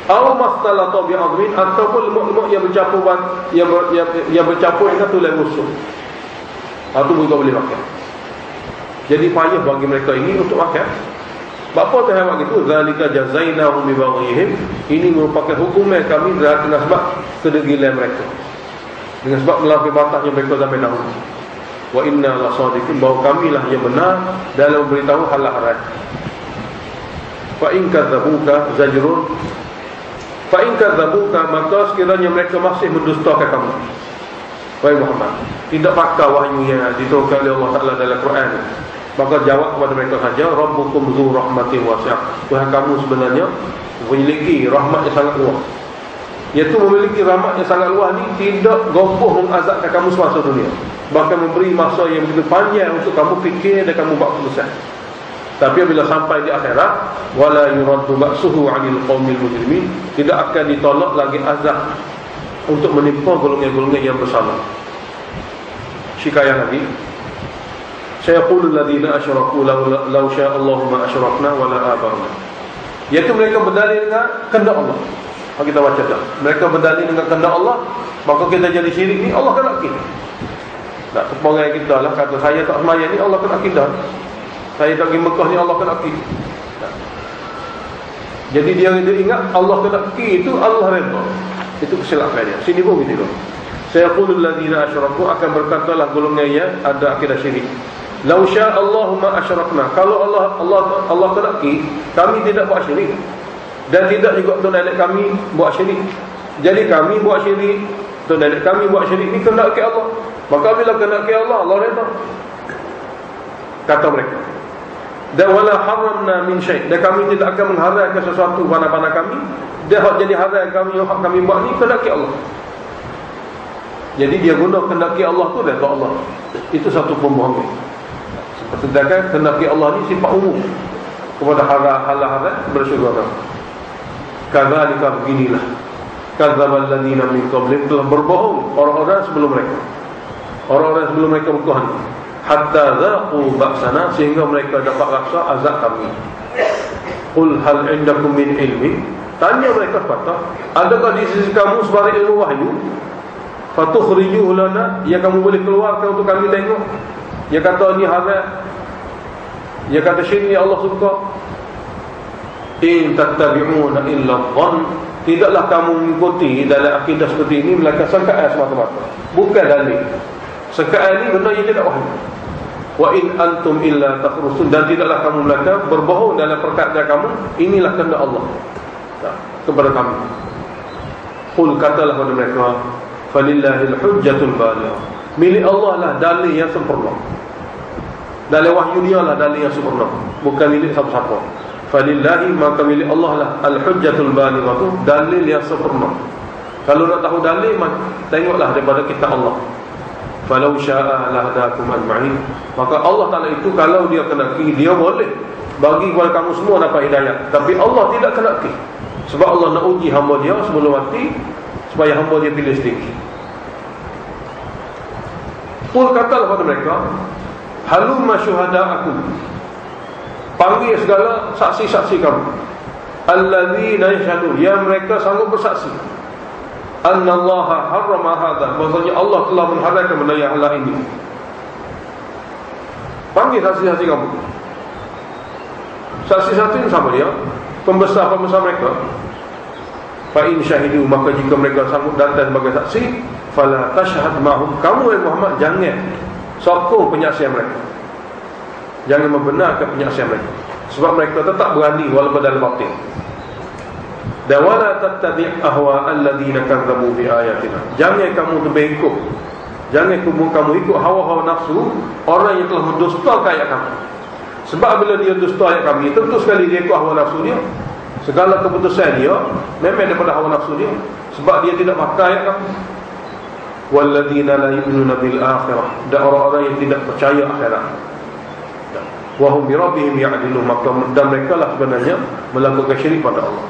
Aw mastalata bi'admin, ataupun lemuk-lemuk yang bercampur yang bercampur dengan tulang rusuk. Itu juga boleh makan. Jadi payah bagi mereka ini untuk makan. Apa Tuhan buat gitu? Zalika jazainahum bi baghihim. Ini merupakan hukuman kami dengan sebab kedegilan mereka. Dengan sebab melampaui batasnya mereka zaman dahulu. Wa inna lasadiqun, bahawa kamilah yang benar dalam memberitahu hal haram. Fa in kadzabuka zajrun. Fa in kadzabuka, maka sekiranya mereka masih mendustakan kamu, wahai Muhammad, tidak pakai wahyu yang diturunkan oleh Allah Ta'ala dalam Quran, maka jawab kepada mereka saja, Rabbukum dzu rahmatin wasi'ah. Tuhan kamu sebenarnya memiliki rahmat yang sangat luas. Iaitu memiliki rahmat yang sangat luas ni tidak gopoh mengazabkan kamu semasa dunia, bahkan memberi masa yang begitu panjang untuk kamu fikir dan kamu buat keputusan. Tapi bila sampai di akhirat, wala yuraddu ba'suhu 'anil qaumil mujrimin, tidak akan ditolak lagi azab untuk menimpa golongan-golongan yang bersalah. Syikayah lagi, sayaqulu alladziina asyraku law syaa Allahu ma asyrakna wala aba'na. Iaitu mereka berdalil dengan kehendak Allah. Kita baca dah. Mereka berdalil dengan kehendak Allah, maka kita jadi syirik ni Allah kena akid. Tak terpengaruh kita lah kata saya tak sembahyang ni Allah kena akidah. Saya tak pergi Mekah ni Allah kena akid. Jadi dia ingat Allah kena akid itu Allah redha. Itu kesilapan dia. Sini pun begitu. Sayaqulul ladzina asyraku, akan berkatalah golongan yang ada akidah syirik. Law syaa Allahu ma asyrakna. Kalau Allah kena akid, kami tidak buat syirik. Dan tidak juga tuan nenek kami buat syirik. Jadi kami buat syirik, tuan nenek kami buat syirik ni kena akid Allah. Maka bila kena akid Allah, Allah redha. Kata mereka. Dan wala haramna min syai', dan kami tidak akan mengharamkan sesuatu pada kami. Dia hak jadi haram kami, hak kami buat ni kehendaki Allah. Jadi dia guna kehendaki Allah tu dah Allah. Itu satu pembohongan. Sedangkan kehendaki Allah ni sifat umum kepada hal-hal bersyukur. Kadzalika, beginilah kadzdzabal ladzina min qablihim, telah berbohong orang-orang sebelum mereka. Orang-orang sebelum mereka berbohong hatta zaqu ba'sana, sehingga mereka dapat rasa azab kami. Qul hal indakum min ilmi, tanya mereka kata, adakah di sisi kamu sebarang ilmu wahyu? Fatukhrijuhu lana, yang kamu boleh keluarkan untuk kami tengok. Dia kata ni haram, dia kata syirik ni Allah suka. In tattabi'una illa dhann, tidaklah kamu mengikuti dalam akidah seperti ini melainkan sangkaan semata-mata, bukan dalil. Sangkaan ini benda yang tidak wahyu. Wa in antum illa takhrusun, dan tidaklah kamu melainkan berbohong dalam perkataan kamu. Inilah kehendak Allah kepada kami. Qul, katalah kepada mereka, falillahil hujjatul balighah, Milik Allah lah dalil yang sempurna. Dalil wahyu dia lah dalil yang sempurna, bukan milik siapa-siapa. Falillahi, maka milik Allah lah al-hujjatul balighah, dalil yang sempurna. Kalau nak tahu dalil, tengoklah daripada kitab Allah. Falau syaa lahdakum ajma'in. Maka Allah Taala itu kalau dia kenaki, dia boleh bagi kepada kamu semua dapat hidayah. Tapi Allah tidak kenaki. Sebab Allah nak uji hamba dia sebelum mati, supaya hamba dia pilih sedikit. Qul, katalah kepada mereka, halumma syuhada'akum, panggil segala saksi-saksi kamu, alladzina yashhadun, yang mereka sanggup bersaksi, annallaha harrama hadha, maksudnya Allah telah mengharamkan benda yang halal ini. Panggil saksi-saksi kamu. Saksi-saksi ini sama dia, pembesar-pembesar mereka. Fa in syahidu, maka jika mereka sanggup datang sebagai saksi, fala tashhad ma'hum, kamu Muhammad jangan sokong penyaksian mereka, jangan membenarkan penyaksian mereka, sebab mereka tetap berani walaupun dalam batin. Dan wala tattabi' ahwa alladhina kadzabu bi ayatina, jangan kamu terikut, jangan kamu ikut hawa-hawa nafsu orang yang telah mendustakan ayat kami. Sebab bila dia dusta ayat kami, tentu sekali dia ikut hawa nafsu dia. Segala keputusan dia memang daripada hawa nafsu dia, sebab dia tidak pakai ayat kami. Walladzina la yu'minuna bil akhirah, dan orang-orang yang tidak percaya akhirat. Wa hum bi rabbihim ya'dilun, maka dan mereka lah sebenarnya melakukan syirik pada Allah.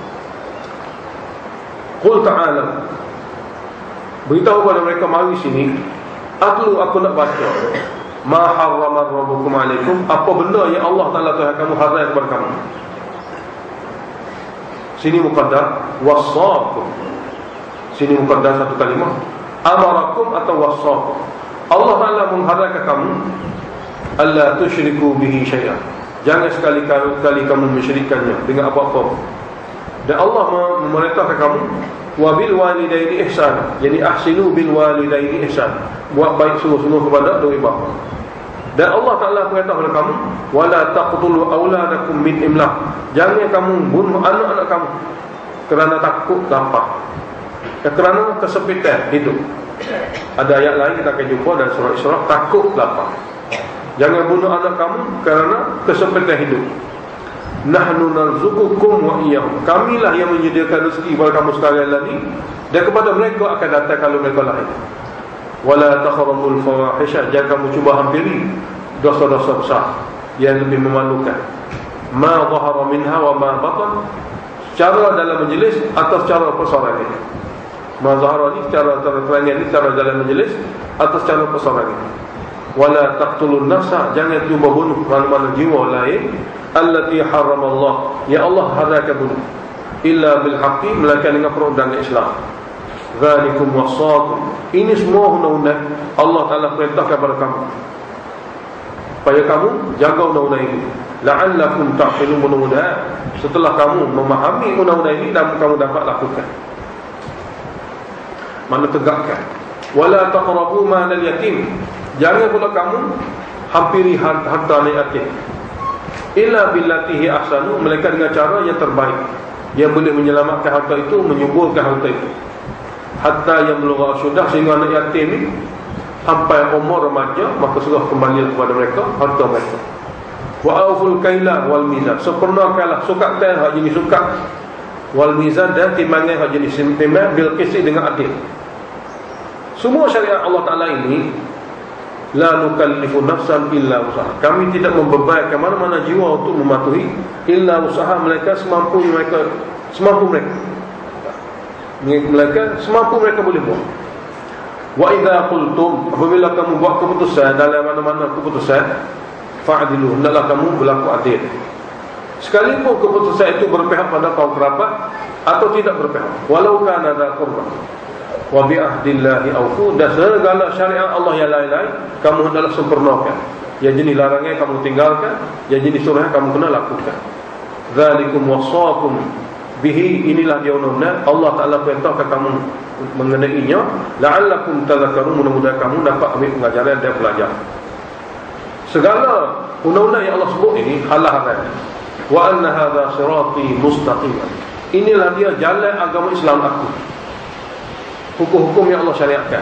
Qul ta'ala, beritahu kepada mereka, mari sini, atlu, aku nak baca, ma harrama rabbukum alaikum, apa benda yang Allah Taala Tuhan kamu haram kepada kamu. Sini muqaddar wassakum, sini muqaddar satu kalimah, amarakum atau wassakum. Allah Taala mengharamkan kamu alla tusyriku bihi syai'an, jangan sekali-kali kamu mensyirikkannya dengan apa-apa. Dan Allah memerintahkan kamu wabil walidaini ihsan, jadi ahsinu bil walidaini ihsan, buat baik sungguh-sungguh kepada dua bapa. Dan Allah Ta'ala perintah kepada kamu, wala taqtulu auladakum min imlaq, jangan kamu bunuh anak-anak kamu kerana takut lapar, kerana kesempitan hidup. Ada ayat lain kita akan jumpa dalam surah Isra, takut lapar. Jangan bunuh anak kamu kerana kesempitan hidup. Nahnu narzuqukum wa iyyahum, kamilah yang menyediakan rezeki kepada kamu sekalian lagi, dan kepada mereka akan datang kalau mereka lahir. Wala takhrabul fawahisha, jangan kamu cuba hampiri dosa-dosa besar yang lebih memalukan. Ma zahara minha wa ma batan, secara dalam majlis atau secara persorangan. Ma zahara ni secara terang-terangan, ni secara dalam majlis atau secara persorangan. Wala taqtulun nafsa, jangan cuba bunuh mana-mana jiwa lain, allati haramallah, ya Allah haramkan bunuh, illa bil haqqi, melainkan dengan perundang Islam. Zalikum wassakum, ini semua undang-undang Allah Ta'ala perintahkan kepada kamu, supaya kamu jaga undang-undang ini. La'allakum ta'qilun, mudah-mudahan setelah kamu memahami undang-undang ini dan kamu dapat lakukan, mana tegakkan. Wala taqrabu malal yatim, jangan pula kamu hampiri harta anak yatim, illa billatihi ahsanu, melainkan dengan cara yang terbaik yang boleh menyelamatkan harta itu, menyuburkan harta itu, hatta yang belugha asyuddah, sehingga anak yatim ni sampai umur remaja, maka sudah kembali kepada mereka harta mereka. Wa auful kaila wal mizan, sempurnakanlah sukat tan hak jenis sukat, wal mizan, dan timbangan hak jenis timbang, bil qis, dengan adil. Semua syariat Allah Ta'ala ini, la nukallifu nafsan illa usaha, kami tidak membebankan mana-mana jiwa untuk mematuhi, illa usaha, mereka semampu mereka, mereka semampu mereka boleh buat. Wa idza qultum, apabila kamu buat keputusan dalam mana-mana keputusan, fa'dilu, hendaklah kamu berlaku adil. Sekalipun keputusan itu berpihak pada kaum kerabat atau tidak berpihak, walau kana dza qurba. Wa bi ahdillahi awfu, dan segala syariat Allah yang lain-lain kamu hendaklah sempurnakan. Yang jenis larangan kamu tinggalkan, yang jenis suruhan kamu kena lakukan. Zalikum wassakum bihi, inilah dia undang-undang Allah Ta'ala perintahkan kamu mengenainya, la'allakum tadhakkarun, mudah-mudahan kamu dapat ambil pengajaran dan belajar. Segala undang-undang yang Allah sebut ini halal haram. Wa anna hadha sirati mustaqim, inilah dia jalan agama Islam aku, hukum-hukum yang Allah syariatkan.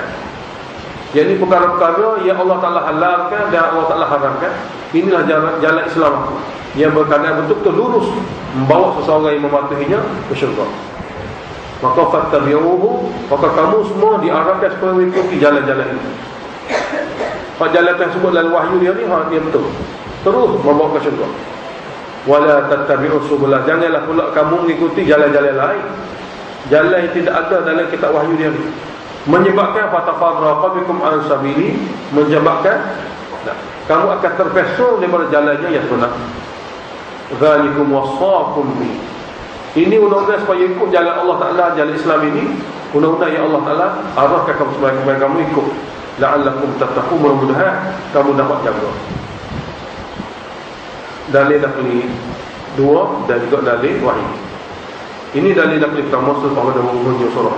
Yang ini perkara-perkara yang Allah Ta'ala halalkan dan Allah Ta'ala haramkan. Inilah jalan Islam aku, yang berkaitan betul-betul lurus, membawa seseorang yang mematuhinya ke syurga. Maka fattabi'uhu, maka kamu semua diarahkan supaya mengikuti jalan-jalan ini. Kalau jalan yang sebut dalam wahyu dia ni, dia betul, terus membawa ke syurga. Wala tattabi'us subula, janganlah pula kamu mengikuti jalan-jalan lain, jalan yang tidak ada dalam kitab wahyu dia ni, menyebabkan fatafarraqa bikum an sabili, menyebabkan kamu akan terpesong daripada jalannya yang benar. Zalikum wasaqum bi, ini undang-undang supaya ikut jalan Allah Ta'ala, jalan Islam ini, undang-undang yang Allah Ta'ala arahkan kamu supaya kamu ikut. La'allakum tattaqun, mudah-mudahan kamu dapat jaga. Dalil nakli 2 dan juga dalil wahyu. Ini dalil nakli pertama pada hujung surah.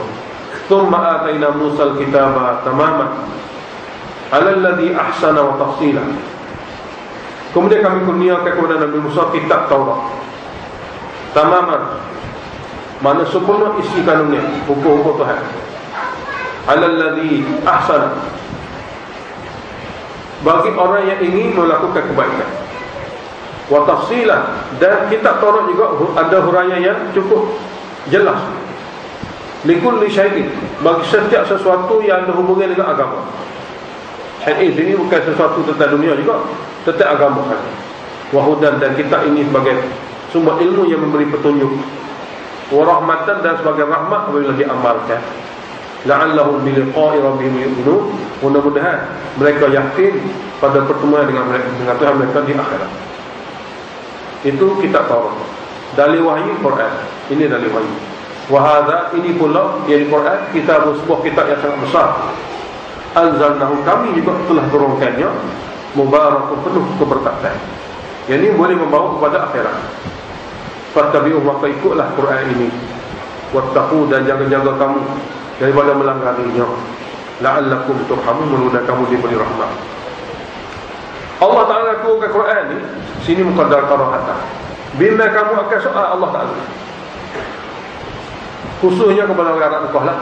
Thumma atayna Musa al-kitaba tamaman 'ala alladhi ahsana wa tafsila. Kemudian kami kurniakan kepada Nabi Musa kitab Taurat tamaman, mana sempurna isi kanunnya, hukum-hukum Tuhan. 'Ala alladhi ahsana, bagi orang yang ingin melakukan kebaikan. Wa tafsila, dan kitab Taurat juga ada huraian yang cukup jelas. Likulli syai'in, bagi setiap sesuatu yang ada hubungan dengan agama. Syai'in ini bukan sesuatu tentang dunia juga, tentang agama saja. Wa hudan, dan kitab ini sebagai sumber ilmu yang memberi petunjuk. Wa rahmatan, dan sebagai rahmat apabila diamalkan. La'allahum biliqa'i rabbihim yu'minun, mudah-mudahan mereka yakin pada pertemuan dengan Tuhan mereka di akhirat. Itu kitab Taurat. Dalil wahyu Quran. Ini dalil wahyu. Wa hadza, ini pula yang di Quran, kitab, sebuah kitab yang sangat besar. Anzalnahu, kami juga telah turunkannya, mubarakun, penuh keberkatan. Yang ini boleh membawa kepada akhirat. Fattabi'uhu, maka ikutlah Quran ini. Wattaqu, dan jaga-jaga kamu daripada melanggar-Nya. La'allakum turhamun, mudah kamu diberi rahmat. Allah Ta'ala turunkan Quran ni, sini muqaddar karahatan, bila kamu akan soal Allah Ta'ala, khususnya kepada orang Arab Mekah lah.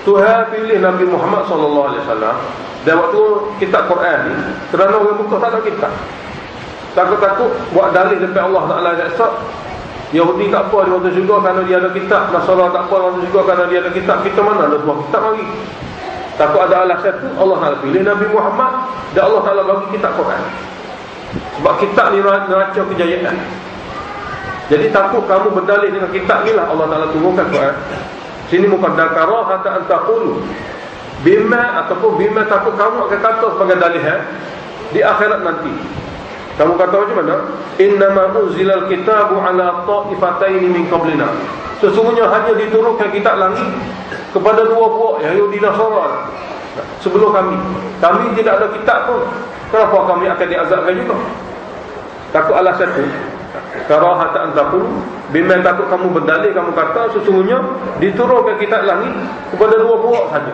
Tuhan pilih Nabi Muhammad SAW dan waktu kitab Quran ni, kerana orang Mekah tak ada kitab, takut-takut buat dalih depan Allah Ta'ala esok. Yahudi tak apa, dia masuk syurga kerana dia ada kitab. Nasara tak apa, dia masuk syurga kerana dia ada kitab. Kita mana ada semua kitab lagi? Takut ada alasan tu, Allah Ta'ala pilih Nabi Muhammad dan Allah Ta'ala bagi kitab Quran. Sebab kitab ni neraca kejayaan. Jadi takut kamu berdalih dengan kitab ni lah Allah Ta'ala turunkan Quran. Sini muqaddar karahata an taqulu bima, ataupun bima, takut kamu akan kata sebagai dalih di akhirat nanti. Kamu kata macam mana? Innama unzilal kitabu ala ta'ifataini min qablina, sesungguhnya hanya diturunkan kitab langit kepada dua puak, Yahudi dan Nasara, sebelum kami. Kami tidak ada kitab pun, kenapa kami akan diazabkan juga? Takut alasan tu. Karahata an taqulu bima, takut kamu berdalih, kamu kata sesungguhnya diturunkan kitab langit kepada dua puak saja,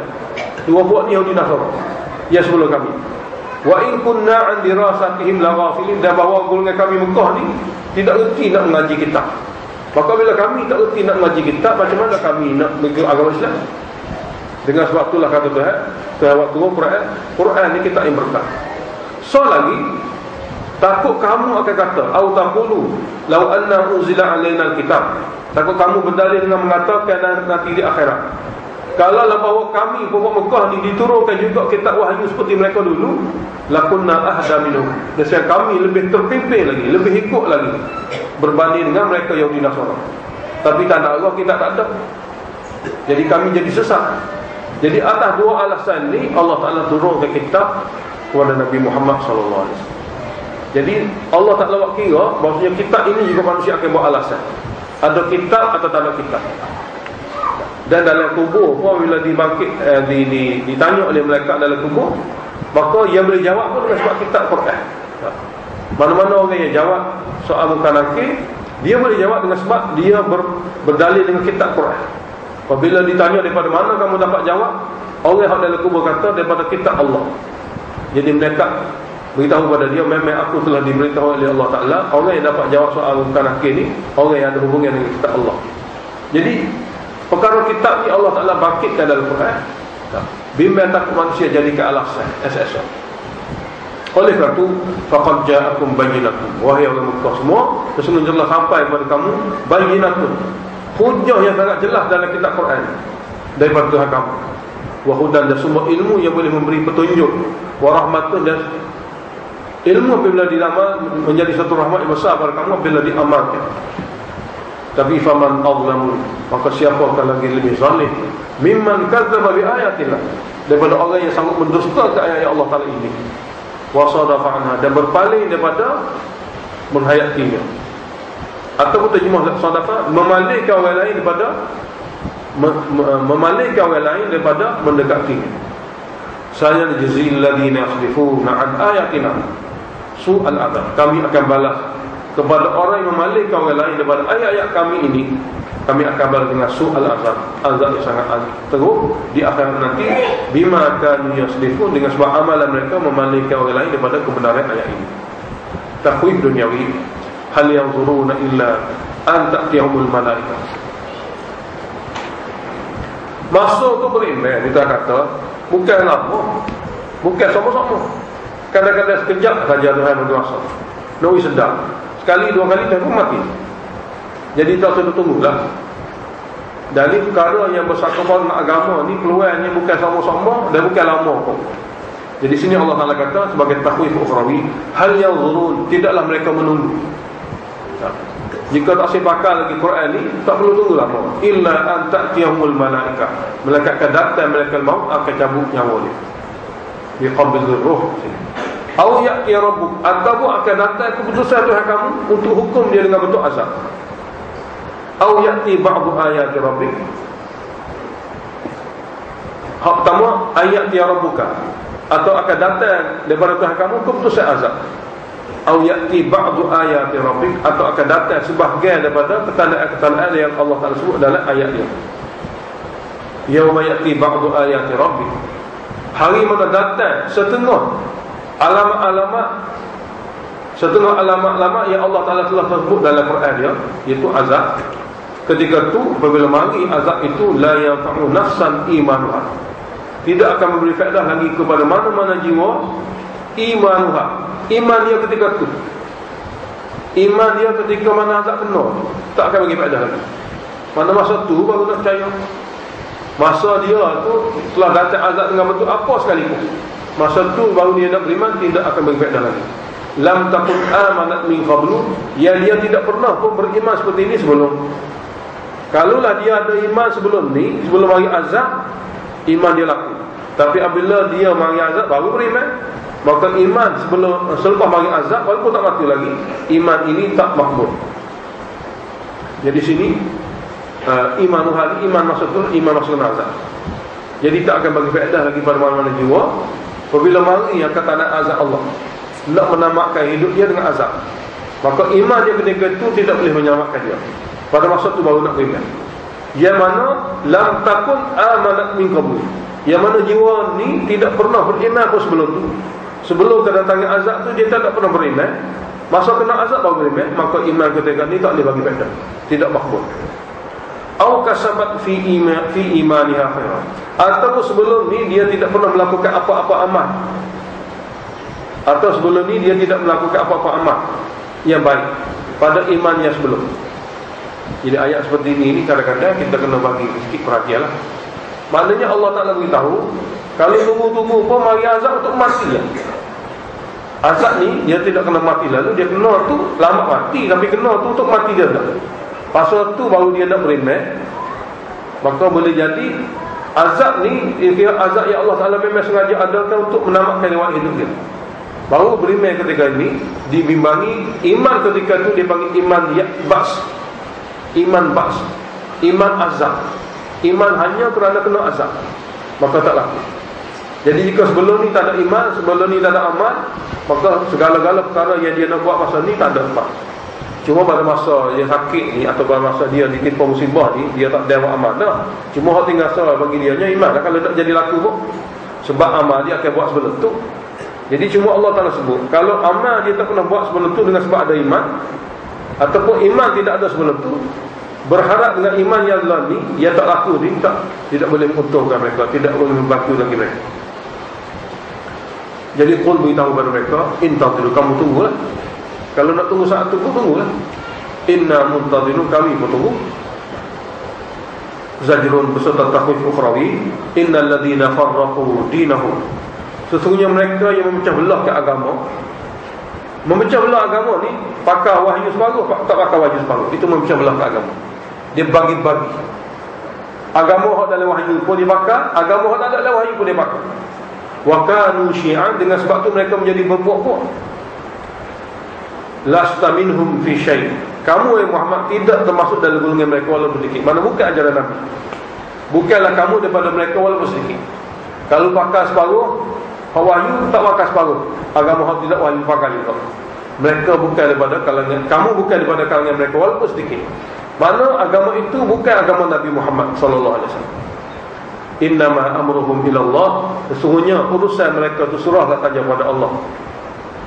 dua puak Yahudi dan Nasara yang sebelum kami. Wa in kunna an dirasatihim laghafilin, dan bahawa golongan kami Mekah ni tidak reti nak mengaji kitab. Maka bila kami tak reti nak mengaji kitab, macam mana kami nak mengikut agama Islam? Dengan sebab itulah kata Tuhan, waktu Quran ni kitab yang berkah. So lagi, takut kamu akan kata, au taqulu law anna unzila alaina alkitab, takut kamu berdalih dengan mengatakan nanti di akhirat, kalau lah bahawa kami umat Mekah ni diturunkan juga kitab wahyu seperti mereka dulu, lakunna ahda minhum, dan kami lebih terpimpin lagi, lebih ikut lagi berbanding dengan mereka Yahudi Nasara. Tapi tanda Allah kita tak ada, jadi kami jadi sesat. Jadi atas dua alasan ni Allah Ta'ala turunkan kitab kepada Nabi Muhammad SAW. Jadi Allah Ta'ala buat kira bahawasanya kitab ini juga manusia akan buat alasan, ada kitab atau tak ada kitab. Dan dalam kubur pun bila dibangkit, ditanya oleh malaikat dalam kubur, maka ia boleh jawab pun dengan sebab kitab Quran. Mana-mana orang yang jawab soal muka nakir, dia boleh jawab dengan sebab dia berdalil dengan kitab Quran. Apabila ditanya daripada mana kamu dapat jawab, orang yang dalam kubur kata daripada kitab Allah. Jadi malaikat beritahu kepada dia, memang aku telah diberitahu oleh Allah Ta'ala, orang yang dapat jawab soal muka nakir ni orang yang ada hubungan dengan kitab Allah. Jadi perkara kitab ni Allah Ta'ala bangkitkan dalam Quran Bimbang takut manusia jadi ke alasan SSO. Oleh kerana itu, faqad ja'akum bayyinatun, wahai orang Mekah semua, sesungguhnya telah sampai kepada kamu bayyinatun, hujah yang sangat jelas dalam kitab Quran daripada Tuhan kamu, wa hudan, dan semua ilmu yang boleh memberi petunjuk, wa rahmatun, dan ilmu apabila diamal menjadi satu rahmat yang besar kepada kamu apabila diamalkan. Tapi faman azlamu, maka siapakah lagi lebih zalim mimman kadzdzaba bi ayatillah, daripada orang yang sanggup mendustakan ayat Allah Taala ini, wa sadafa anha, dan berpaling daripada menghayatinya. Ataupun terjemah sadafa, memalingkan orang lain daripada memalingkan orang lain daripada mendekatinya. Saya najzil ladina yasdifuna an ayatina su'al adzab, kami akan balas kepada orang yang memalingkan orang lain daripada ayat-ayat kami ini, kami akan balas dengan su'al azab, azab yang sangat teruk di akhirat nanti, bima kanu yasdifun, dengan sebab amalan mereka memalingkan orang lain daripada kebenaran ayat ini. Takhwif duniawi, hal yanzuruna illa an ta'tiyahumul malaikah. Masuk tu beriman, kita kata bukan lama, bukan sama-sama. Kadang-kadang sekejap saja Tuhan berkuasa, nawi sedang, sekali dua kali dah pun mati. Jadi tak usah tunggulah. Dari perkara yang bersangkutan dengan agama ni, keluarnya bukan sama-sama dan bukan lama pun. Jadi sini Allah Taala kata sebagai takhwif ukhrawi, hal yanzurun, tidaklah mereka menunggu. Jika tak sebakal lagi Quran ni, tak perlu tunggu lama. Illa an ta'tiyahumul malaikah, malaikat datang, malaikat maut akan cabut nyawa dia. Biqabdhir ruh. Au ya'ti rabbuk, ataupun akan datang keputusan Tuhan kamu untuk hukum dia dengan bentuk azab. Au ya'ti ba'du ayati rabbik. Hak pertama, ayat ya rabbuka, atau akan datang daripada Tuhan kamu keputusan azab. Au ya'ti ba'du ayati rabbik, atau akan datang sebahagian daripada ketandaan-ketandaan yang Allah Taala sebut dalam ayat dia. Yauma ya'ti ba'du ayati rabbik, hari mana datang setengah alamat-alamat yang Allah Taala telah sebut dalam Quran dia, iaitu azab. Ketika itu apabila mari azab itu, la yanfa'u nafsan imanuha, tidak akan memberi faedah lagi kepada mana-mana jiwa imanuha, iman dia ketika itu, iman dia ketika mana azab kena, tak akan bagi faedah lagi. Mana masa tu baru nak percaya. Masa dia tu telah datang azab dengan bentuk apa sekalipun, masa tu baru dia nak beriman, tidak akan bagi faedah lagi. Lam takun amanat min qablu, ya dia tidak pernah pun beriman seperti ini sebelum. Kalaulah dia ada iman sebelum ni, sebelum mari azab, iman dia laku. Tapi apabila dia mari azab baru beriman, maka iman selepas mari azab walaupun tak mati lagi, iman ini tak makbul. Jadi sini iman maksud azab. Jadi tak akan bagi faedah lagi pada mana-mana jiwa apabila mari yang kata nak azab Allah, nak menamatkan hidup dia dengan azab, maka iman dia ketika itu tidak boleh menyelamatkan dia. Pada masa itu baru nak beriman. Yang mana lam takun amanat min qabl, yang mana jiwa ni tidak pernah beriman pun sebelum tu. Sebelum kedatangan azab tu dia tak pernah beriman. Masa kena azab baru beriman, maka iman ketika ni tak boleh bagi faedah, tidak makbul. Au kasabat fi imaniha khairan, atau sebelum ni dia tidak pernah melakukan apa-apa amal, atau sebelum ni dia tidak melakukan apa-apa amal yang baik pada iman yang sebelum. Jadi ayat seperti ini kadang-kadang kita kena bagi sedikit perhatian lah. Maknanya Allah Ta'ala beritahu, kalau tunggu-tunggu pun mari azab untuk mati lah. Azab ni dia tidak kena mati lalu, dia kena tu lama mati, tapi kena tu untuk mati dia tak. Pasal tu baru dia nak beriman, maka boleh jadi azab ni kira azab yang Allah Ta'ala memang sengaja adakan untuk menamatkan lewat hidup dia. Baru beriman ketika ini dibimbangi iman ketika itu dia panggil iman bas, iman bas, iman azab, iman hanya kerana kena azab, maka tak laku. Jadi jika sebelum ni tak ada iman, sebelum ni tak ada amal, maka segala-gala perkara yang dia nak buat masa ni tak ada amal. Cuma pada masa dia sakit ni, atau pada masa dia ditimpa musibah ni, dia tak ada buat amal dah. Cuma hak tinggal salah bagi dia nya iman lah. Kalau tak jadi laku pun, sebab amal dia akan buat sebelum tu. Jadi cuma Allah Ta'ala sebut, kalau amal dia tak pernah buat sebelum tu dengan sebab ada iman, ataupun iman tidak ada sebelum tu, berharap dengan iman yang Allah ni, yang tak laku ni, tidak boleh menguntungkan mereka, tidak boleh membantu lagi mereka. Jadi qul beritahu kepada mereka, intadhiru, kamu tunggulah. Kalau nak tunggu saat tunggu, tunggulah. Inna muntadhirun, kami pun tunggu. Zajrun beserta takhwif ukhrawi, innal ladhina farraqu dinahum, sesungguhnya mereka yang memecah belah ke agama. Memecah belah agama ni, pakar wahyu separuh, tak pakar wahyu separuh, itu memecah belah ke agama. Dia bagi-bagi. Agama hak dalam wahyu pun dia pakar, agama hak tak dalam wahyu pun dia pakar. Wa kanu syi'an, dengan sebab tu mereka menjadi berpuak-puak. Lasta minhum fi syai', kamu Muhammad tidak termasuk dalam golongan mereka walaupun sedikit. Mana bukan ajaran Nabi, bukanlah kamu daripada mereka walaupun sedikit. Kalau pakar separuh wahyu, tak pakar separuh agama hak tidak wahyu, pakar juga. Mereka bukan daripada kalangan, kamu bukan daripada kalangan mereka walaupun sedikit. Mana agama itu bukan agama Nabi Muhammad sallallahu alaihi wasallam. Innama amruhum ila Allah, sesungguhnya urusan mereka itu serahlah saja kepada Allah.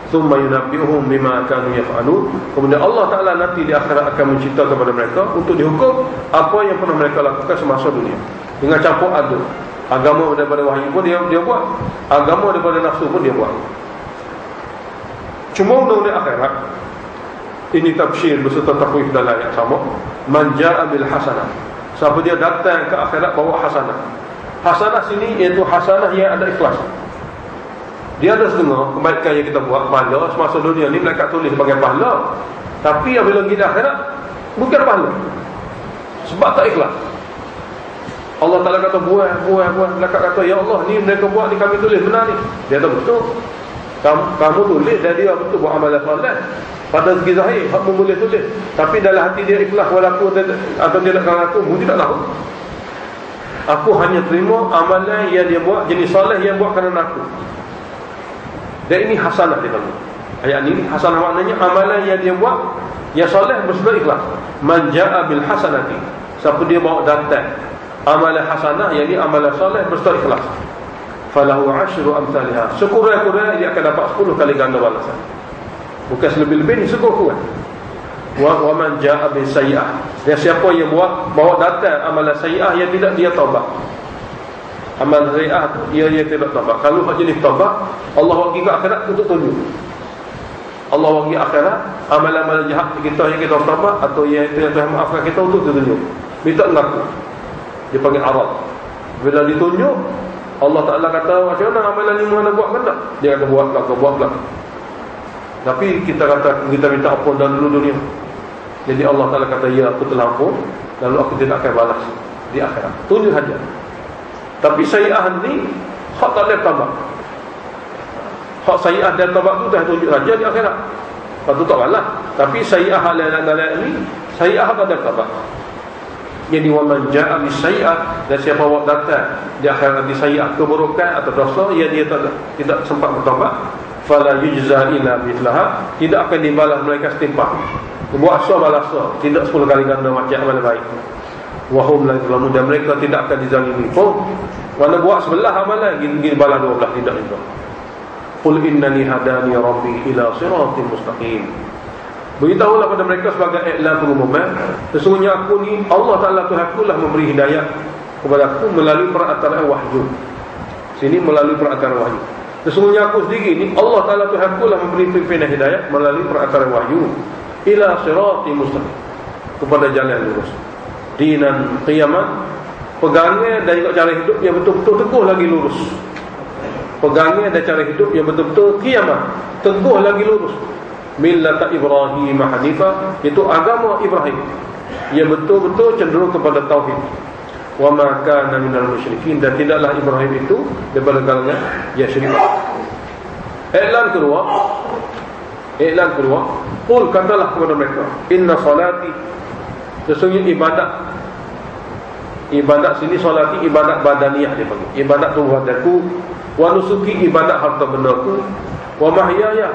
Tsumma yunabbi'uhum bima kanu yaf'alun, kemudian Allah Taala nanti di akhirat akan menceritakan kepada mereka untuk dihukum apa yang pernah mereka lakukan semasa dunia. Dengan campur aduk, agama daripada wahyu pun dia buat, agama daripada nafsu pun dia buat. Cuma undang-undang akhirat ini tafsir beserta takhwif dalam ayat sama. Man ja'a bil hasanah, siapa dia datang ke akhirat bawa hasanah. Hasanah sini iaitu hasanah yang ada ikhlas. Dia ada setengah kebaikan yang kita buat pahala semasa dunia ni, malaikat tulis sebagai pahala. Tapi apabila kita akhirat, bukan pahala, sebab tak ikhlas. Allah Ta'ala kata buat. Malaikat kata, ya Allah, ni mereka buat ni, kami tulis benar ni. Dia kata betul, kamu tulis dan dia betul buat amalan soleh. Pada segi zahir, hakmu boleh tulis, tapi dalam hati dia ikhlas walaupun atau dia nak ngaku, mu tidak tahu. Aku hanya terima amalan yang dia buat, jenis soleh yang buat kerana aku. Dan ini hasanah dia kata. Ayat ini hasanah maknanya amalan yang dia buat yang soleh bersebab ikhlas. Man ja'a bil hasanati, siapa dia bawa datang amalan hasanah, yang ini amalan soleh bersebab ikhlas, falahu asyru amsalha, sekurang-kurang dia akan dapat 10 kali ganda balasan. Bukan selebih-lebih ni, sekurang-kurang. Wa man ja'a bis sayyi'ah, dan siapa yang bawa datang amalan sayyi'ah yang tidak dia taubat. Amal sayyi'ah dia tidak taubat. Kalau hak jenis taubat, Allah bagi ke akhirat untuk tunjuk. Allah bagi akhirat amalan-amalan jahat kita yang kita taubat atau yang Tuhan maafkan kita untuk ditunjuk. Minta ngaku. Dia panggil arad. Bila ditunjuk, Allah Ta'ala kata, macam mana amalan ni mana buat kan tak? Dia kata buatlah. Tapi kita kata, kita minta ampun dalam dulu dunia. Jadi Allah Ta'ala kata, ya aku telah ampun, lalu aku tidak akan balas di akhirat. Tunjuk saja. Tapi sayyi'ah ni hak tak boleh tambah. Hak sayyi'ah dan taubat tu dah tunjuk saja di akhirat, lepas tu tak balas. Tapi sayyi'ah dalam ni, sayyi'ah tak boleh tambah. Jadi wa man ja'a bis sayyi'ah, dan siapa bawa datang di akhirat di sayyi'ah, keburukan atau dosa yang dia tidak sempat bertaubat, fala yujza illa mithlaha, tidak akan dibalas mereka setimpal. Buat asal balas, tidak 10 kali ganda macam amal baik. Wahum la yuzlamun, dan mereka tidak akan dizalimi pun. Mana buat sebelah amalan gini balas 12, tidak juga. Qul innani hadani rabbi ila siratin mustaqim, beritahulah pada mereka sebagai iklan pengumuman, sesungguhnya aku ni Allah Ta'ala Tuhanku lah memberi hidayah kepada aku melalui perantaraan wahyu. Sini melalui perantaraan wahyu. Sesungguhnya aku sendiri ni Allah Ta'ala Tuhanku lah memberi pimpinan hidayah melalui perantaraan wahyu ila siratin mustaqim, kepada jalan lurus. Dinan qiyaman, pegangan dan juga cara hidup yang betul-betul teguh lagi lurus. Pegangan dan cara hidup yang betul-betul qiyamah, teguh lagi lurus. Millata Ibrahim hanifah, itu agama Ibrahim yang betul-betul cenderung kepada tauhid. Wa ma kana minal musyrikin, dan tidaklah Ibrahim itu daripada kalangan yang syirik. Iklan kedua, qul, katalah kepada mereka, inna salati, sesungguhnya ibadat sini salati ibadat badaniyah dia panggil, ibadat tubuh hatiku, wa nusuki ibadat harta bendaku, wa mahyaya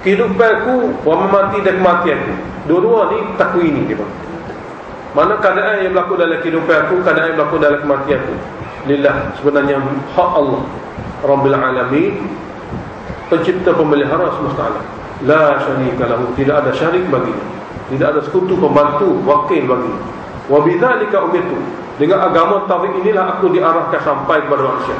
kehidupanku, wa mamati dan kematianku. Dua-dua ni takwini dia panggil. Mana keadaan yang berlaku dalam kehidupanku, keadaan yang berlaku dalam kematianku, lillah, sebenarnya hak Allah Rabbil Alamin, pencipta pemelihara semesta alam. La syarika lahu, tidak ada syarik baginya. Tidak ada sekutu, pembantu, wakil bagi. Wa bidzalika umirtu. Dengan agama tauhid inilah aku diarahkan sampai kepada manusia.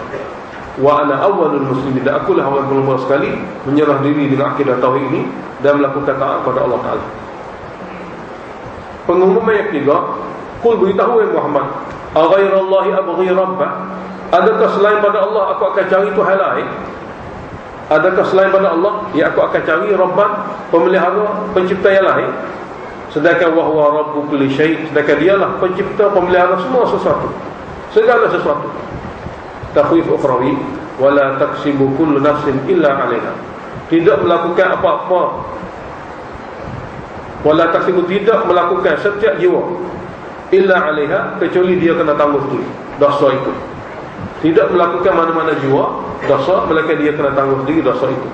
Wa ana awwalul muslimin. Dan akulah orang pertama sekali menyerah diri dengan akidah tauhid ini dan melakukan taat kepada Allah Taala. Pengumuman yang ketiga, qul beritahu ya Muhammad, aghairallahi abghi rabba? Adakah selain pada Allah aku akan cari Tuhan lain? Adakah selain pada Allah ya aku akan cari Rabban, pemelihara, pencipta yang lain? Sedangkan wahwa rabbu kulli syai', sedangkan dialah pencipta, pemelihara semua sesuatu, segala sesuatu. Takhwif ukhrawi, wala taksibu kullu nafsin illa 'alaiha. Tidak melakukan apa-apa, wala taksibu, tidak melakukan setiap jiwa illa 'alaiha, kecuali dia kena tanggung sendiri dosa itu. Tidak melakukan mana-mana jiwa dosa, melainkan dia kena tanggung sendiri dosa itu.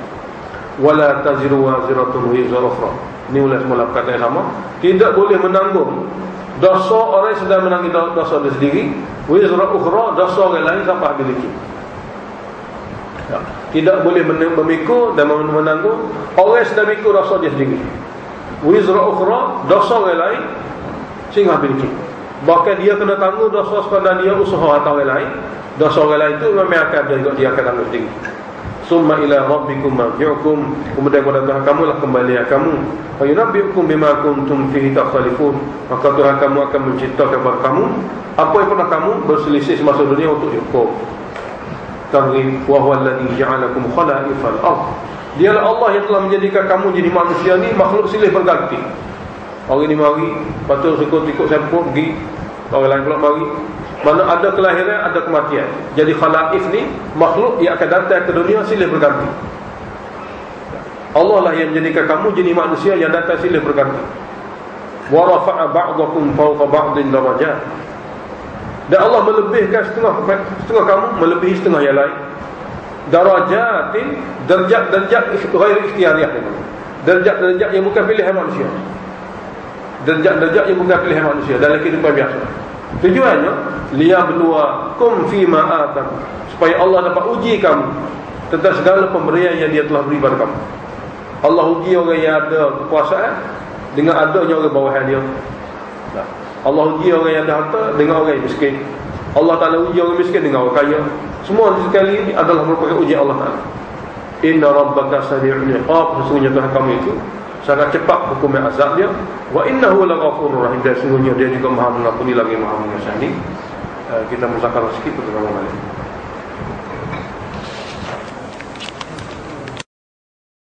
Wala taziru waziratun wizra ukhra. Ini ulas melakukan yang sama. Tidak boleh menanggung dosa orang yang sedang menanggung dosa dia sendiri, wizra ukhra, dosa orang lain sampai habis lagi. Ya. Tidak boleh memikul dan menanggung orang yang sedang memikul dosa dia sendiri, wizra ukhra, dosa orang lain sehingga habis lagi. Bahkan dia kena tanggung dosa sekadar dia usaha atau orang lain. Dosa orang lain itu memang akan dia akan tanggung sendiri. Summa ila rabbikum marji'ukum, kemudian kepada Tuhan kamu lah kembalian kamu. Wa yunabbi'ukum bima kuntum fihi takhtalifun, maka Tuhan kamu akan menceritakan kepada kamu apa yang pernah kamu berselisih semasa dunia untuk dihukum. Targhib wa huwa alladhi ja'alakum khala'ifal ardh. Dialah Allah yang telah menjadikan kamu jadi manusia ni makhluk silih berganti. Orang ni mari, patut suka ikut siapa pergi, orang lain pula mari. Mana ada kelahiran, ada kematian. Jadi khalaif ni makhluk yang akan datang ke dunia silih berganti. Allah lah yang menjadikan kamu jadi manusia yang datang silih berganti. Wa rafa'a ba'dakum fawqa ba'din darajat. Dan Allah melebihkan setengah kamu melebihi setengah yang lain. Darajatin, darjat ghairi ikhtiyariyah. Darjat yang bukan pilihan manusia. Darjat yang bukan pilihan manusia dalam kehidupan biasa. Tujuannya liyabluwakum fima atam, supaya Allah dapat uji kamu tentang segala pemberian yang dia telah beri pada kamu. Allah uji orang yang ada kekuasaan dengan adanya orang bawahan dia. Allah uji orang yang ada harta dengan orang yang miskin. Allah Ta'ala uji orang miskin dengan orang kaya. Semua sekali ini adalah merupakan ujian Allah Ta'ala. Inna rabbaka sari'ul iqab, sesungguhnya Tuhan kamu itu sangat cepat hukum azab dia. Wa innahu laghafurur rahim, dan sesungguhnya dia juga Maha mengampuni lagi Maha mengasihani. Kita muzakarah sikit untuk balik.